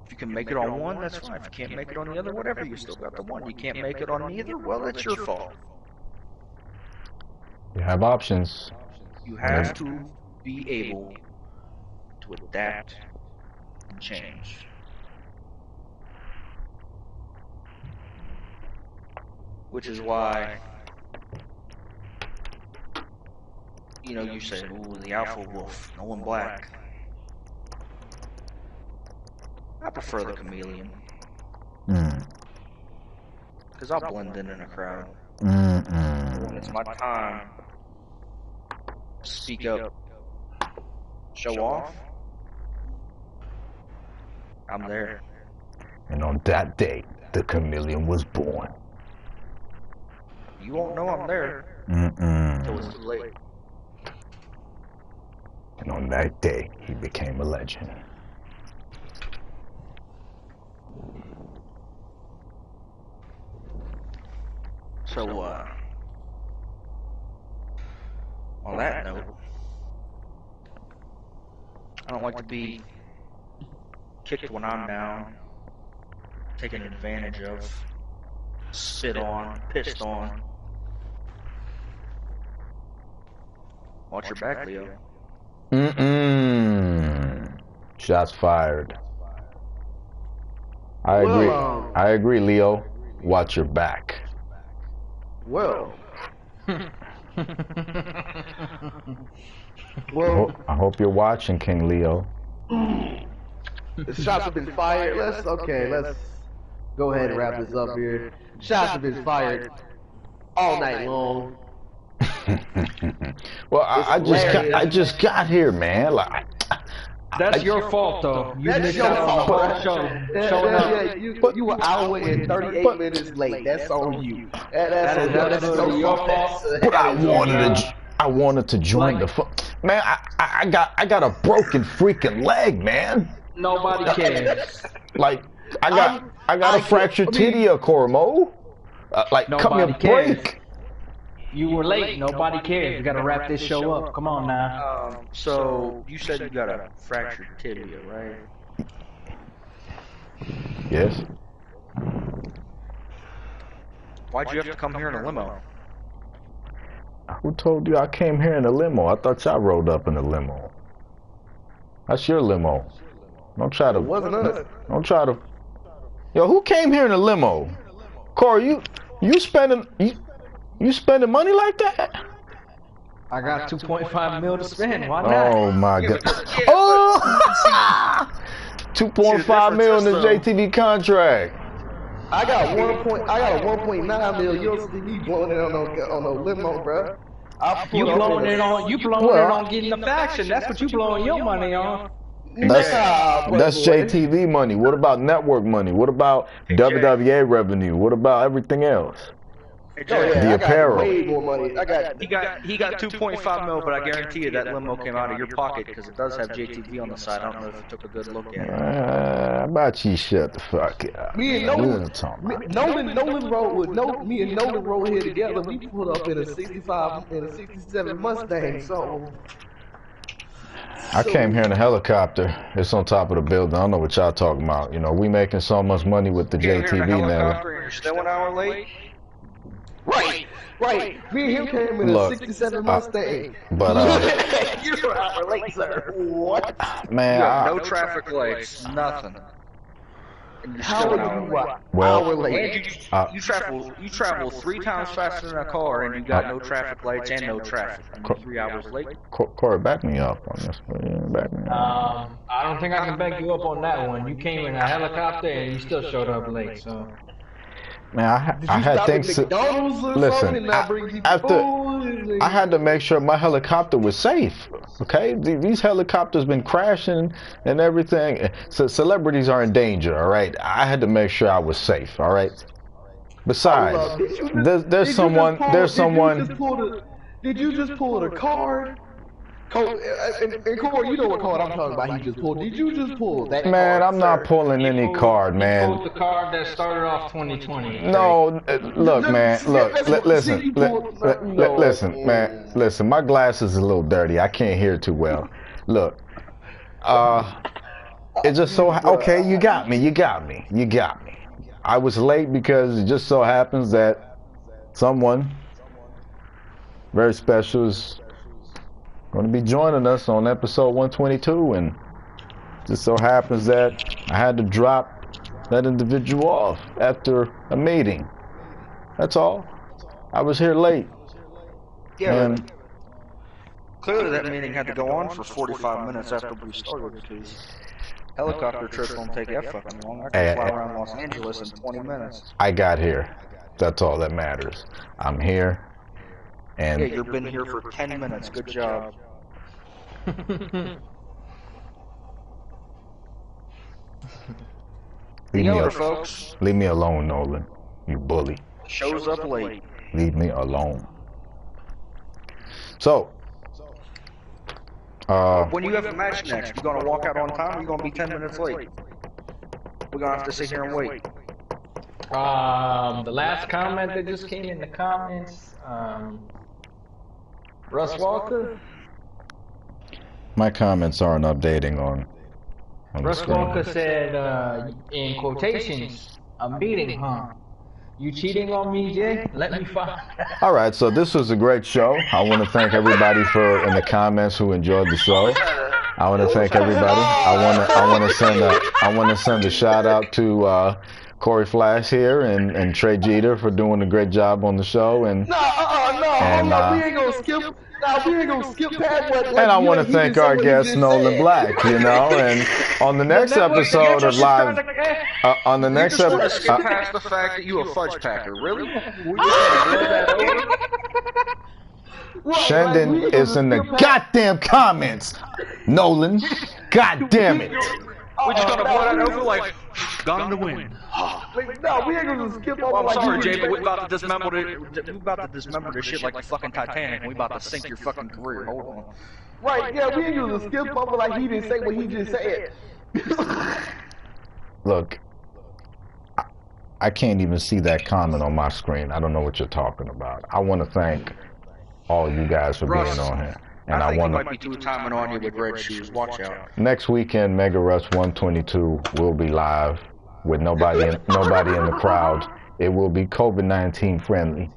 If you can make it on one, that's fine. If you can't make it on the other, whatever, you still got the one. You can't make it on neither, well, that's your fault. You have options. You have to be able to adapt and change. Which is why, you know, you say, ooh, the Alpha Wolf, Nolan Black. I prefer the chameleon. Because I'll blend in a crowd. When it's my time to speak up, show off, I'm there. And on that day, the chameleon was born. You won't know I'm there until it's too late. And on that day, he became a legend. So, on that note, I don't like to be kicked when I'm down, taken advantage of, spit on, pissed on. Watch your back, Leo. Shots fired. I agree. I agree, Leo. Watch your back. Well. I hope you're watching, King Leo. The shots have been fired. Let's go ahead and wrap this up here. Shots have been fired all night long. Well, I just got here, man. Like, that's your fault, though. You That's missed your out on the fault. whole show. Showing up. You were an hour and 38 minutes late. That's on you. That's your fault. But I wanted to join the man. I got a broken freaking leg, man. Nobody cares. Like I got a fractured tibia, Cormo. Cut me a break. You were late. Nobody cares. We gotta wrap this show up. Come on now. So you said you got a fractured tibia, right? Yes. Why'd you have to come here in a limo? Who told you I came here in a limo? I thought y'all rode up in a limo. That's your limo. Don't try to. It wasn't us. Don't try to. Yo, who came here in a limo? Corey, you spending money like that? I got 2.5 mil to spend. Why not? Oh my god. Oh! 2.5 mil in the JTV contract. I got a 1.9 mil. You don't see me blowing it on no limo, bro. You blowing it on getting the faction. That's what you blowing your money on. That's JTV money. What about network money? What about WWA revenue? What about everything else? The apparel. Way more money. He got 2.5 mil, but I guarantee you that limo came out of your pocket because it does have JTV on the side. I don't know if you took a good look at it. How about you shut the fuck up? Me and Nolan rode here together. We pulled up in a 65 and a 67 Mustang. So I came here in a helicopter. It's on top of the building. I don't know what y'all talking about. You know, we making so much money with the JTV now. You're still an hour late. Right. Me and him came in a 67 Mustang. But You're out late, sir. What? Man, You have no traffic lights, nothing. And you're still an hour late. well, And you travel 3 times faster than a car, and you got no traffic lights and no traffic. And you're 3 hours late. Corey, back me up on this. Back me up. I don't think I can back you up on that one. You came in a helicopter and you still showed up late, so. Man, I had things to listen. I had to make sure my helicopter was safe. Okay, these helicopters been crashing and everything. So celebrities are in danger. All right, I had to make sure I was safe. All right. Besides, there's someone. Did you just pull the card? And Corey, you know what card I'm talking about. He just pulled. Did you just pull that? Man, card, I'm not pulling any card, man. He pulled the card that started off 2020. No, look, man. Look, listen, man. Listen, my glasses is a little dirty. I can't hear too well. Look, it just so okay. You got me. I was late because it just so happens that someone very special is going to be joining us on episode 122, and just so happens that I had to drop that individual off after a meeting. That's all. I was here late. Yeah, and clearly that meeting had to go on for 45 minutes after we started, because helicopter trips don't take that fucking long. I can fly around Los Angeles in 20 minutes. I got here. That's all that matters. I'm here. And yeah, you've been here for 10 minutes. Good job. Leave me alone, Nolan. You bully. Shows up late. Leave me alone. So, when you have a match next, you gonna walk out on time, or you gonna be 10 minutes late? We're gonna have to sit here and wait. The last comment that just came in the comments, Russ Walker. My comments aren't updating on Russ Walker said, in quotations, a meeting, huh? You cheating on me, Jay? Let me find. All right, so this was a great show. I want to thank everybody in the comments who enjoyed the show. I want to thank everybody. I want to send a shout out to Corey Flash here and Trey Jeter for doing a great job on the show. And we ain't gonna skip. We ain't gonna skip past what. And I want to thank our guest Nolan Black. You know, and on the next episode of live, on the next episode, skip past the fact that you a fudge packer, really? Shendon is in the goddamn comments. Nolan, goddamn it. We're just gonna blow that over like gone to win. No, we ain't gonna skip over. I'm sorry, Jay, but we're about to dismember this shit like the fucking Titanic, and we about to sink your fucking career. Hold on. Right? Yeah, we ain't gonna skip over like he didn't say what he just said. Look, I can't even see that comment on my screen. I don't know what you're talking about. I want to thank all you guys for being on here. And I think you might be too timing on you with red shoes. Watch out. Next weekend, Mega Rush 122 will be live with nobody in the crowd. It will be COVID-19 friendly.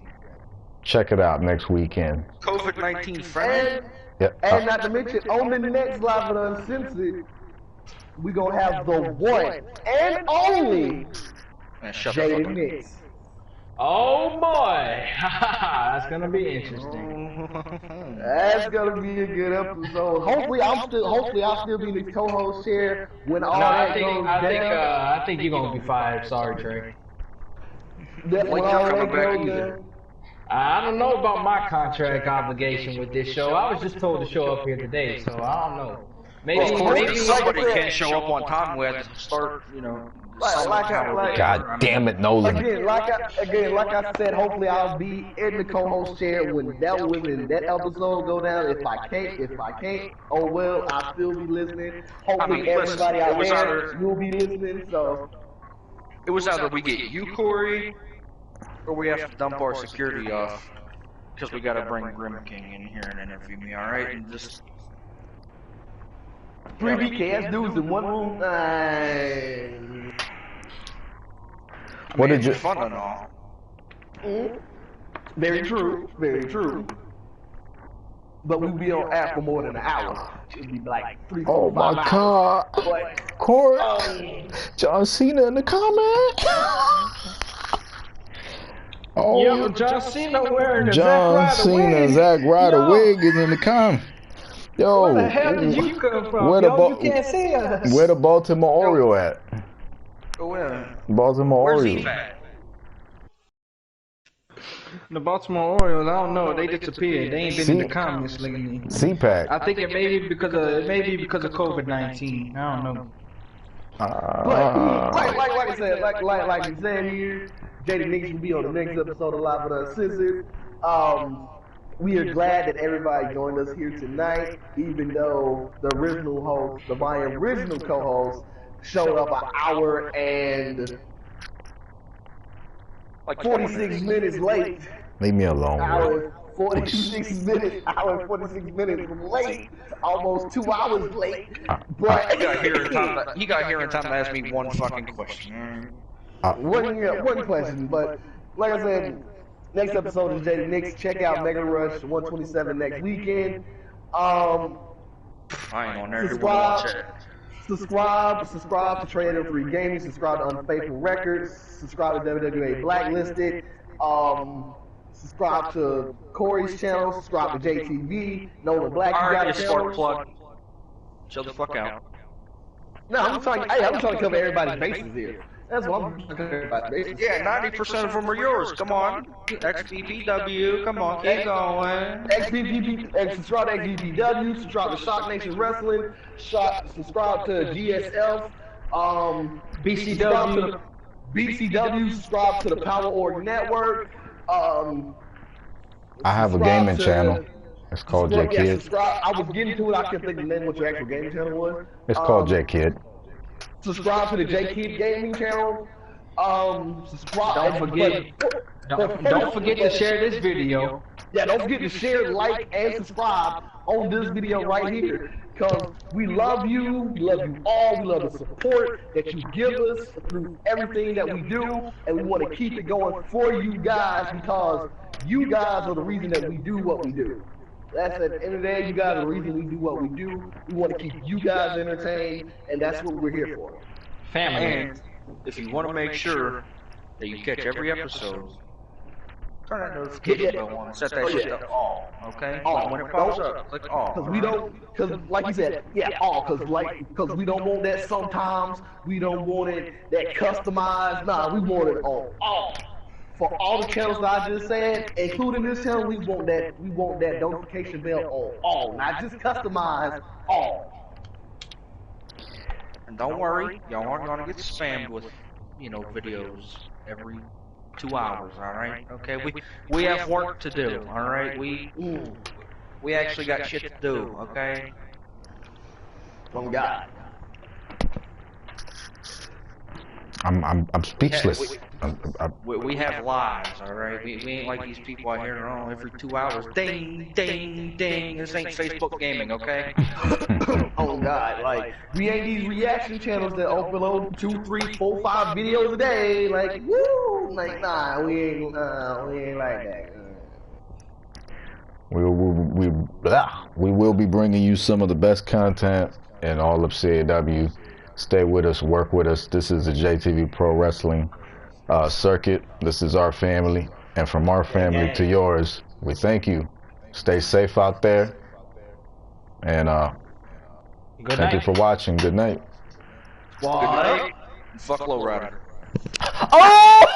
Check it out next weekend. COVID-19 friendly? Yep. And not to mention, on the next live of Uncensored, we gonna have the one and only Jada Nix. Oh boy, that's gonna be interesting. That's gonna be a good episode. Hopefully, I'll still be in the co-host chair when all that goes down. I think you're gonna be fired. Sorry, Trey. I don't know about my contract obligation with this show. I was just told to show up here today, so I don't know. Maybe somebody can't show up on time. We have to start, God damn it, Nolan. Again, like I said, hopefully I'll be in the co-host chair when that episode go down. If I can't, oh well, I'll still be listening. Hopefully everybody out there will be listening. So it was either we get you, Corey, or we have to dump our security off because we got to bring Grim King in here and interview me. All right, and just 3 BKS dudes in one room. What did you? Fun and all. Very true. Very true. But we'll be on app for more than an hour. It'll be like 3, 4, 5 my God. Corey, John Cena in the comment. Yo, John Cena wearing the Zack Ryder wig is in the comment. Yo, where the hell did you come from? You can't see us. Where the Baltimore Oriole at? Where? Baltimore Where's Oriole. he at? The Baltimore Orioles, I don't know. They disappeared. They ain't been in the comments lately. CPAC. I think it may be because of COVID-19. I don't know. But like I said, like you said here, JD Nix will be on the next episode of Live with Uncensored. We are glad that everybody joined us here tonight, even though the original host, my original co-host, showed up an hour and like 46 minutes late. Leave me alone. Hour and 46 minutes late. Almost 2 hours late. But he got here in time to ask me one fucking question. One question, but like I said, next episode is JD Nix. Check out Mega Rush 127 next weekend. I ain't on there. Subscribe to Trader 3 Gaming. Subscribe to Unfaithful Records. Subscribe to WWE Blacklisted. Subscribe to Corey's channel. Subscribe to JTV. Nolan Black. You got a spark plug. Chill the fuck out. No, I'm trying to cover everybody's bases here. That's what I'm trying to cover everybody's bases. Yeah, 90% of them are yours. Come on. XBPW. Come on, keep going. XBPW, and subscribe to XBPW. Subscribe to Shock Nation Wrestling. Subscribe to GSF. BCW. Subscribe to the Power Org Network. I have a gaming channel. It's called J Kid. I was getting to it. I couldn't think of the name of what your actual gaming channel was. It's called J Kid. Subscribe to the J Kid gaming channel. Subscribe. Don't forget to share this video. Yeah, don't forget to share, like, and subscribe on this video right here. Because we love you. We love you all. We love the support that you give us through everything that we do. And we want to keep it going for you guys because you guys are the reason that we do what we do. That's at the end of the day, you guys are the reason we do what we do. We want to keep you guys entertained, and that's what we're here for. Family. And if you want to make sure that you catch every episode, turn that notification bell on and set that shit to all, okay? When it pops up, click all. Because like you said, all. Because we don't want that sometimes. We don't want it that customized. Nah, we want it on all. For all the channels that I just said, including this channel, we want that notification bell on all, not just customized, all. And don't worry, y'all aren't gonna get spammed with, videos every 2 hours, alright? Okay, we have work to do, alright? We actually got shit to do, okay? From God. I'm speechless. We have lives, alright? We ain't like these people out here every 2 hours. Ding, ding, ding. This ain't Facebook gaming, okay? Oh God, like we ain't these reaction channels that upload 2, 3, 4, 5 videos a day. Like woo, like nah, we ain't like that. We will be bringing you some of the best content in all of CAW. Stay with us, work with us. This is the JTV Pro Wrestling circuit. This is our family, and from our family to yours, we thank you. Stay safe out there, and thank you for watching. Good night. Good night. Fuck Low Rider. Oh!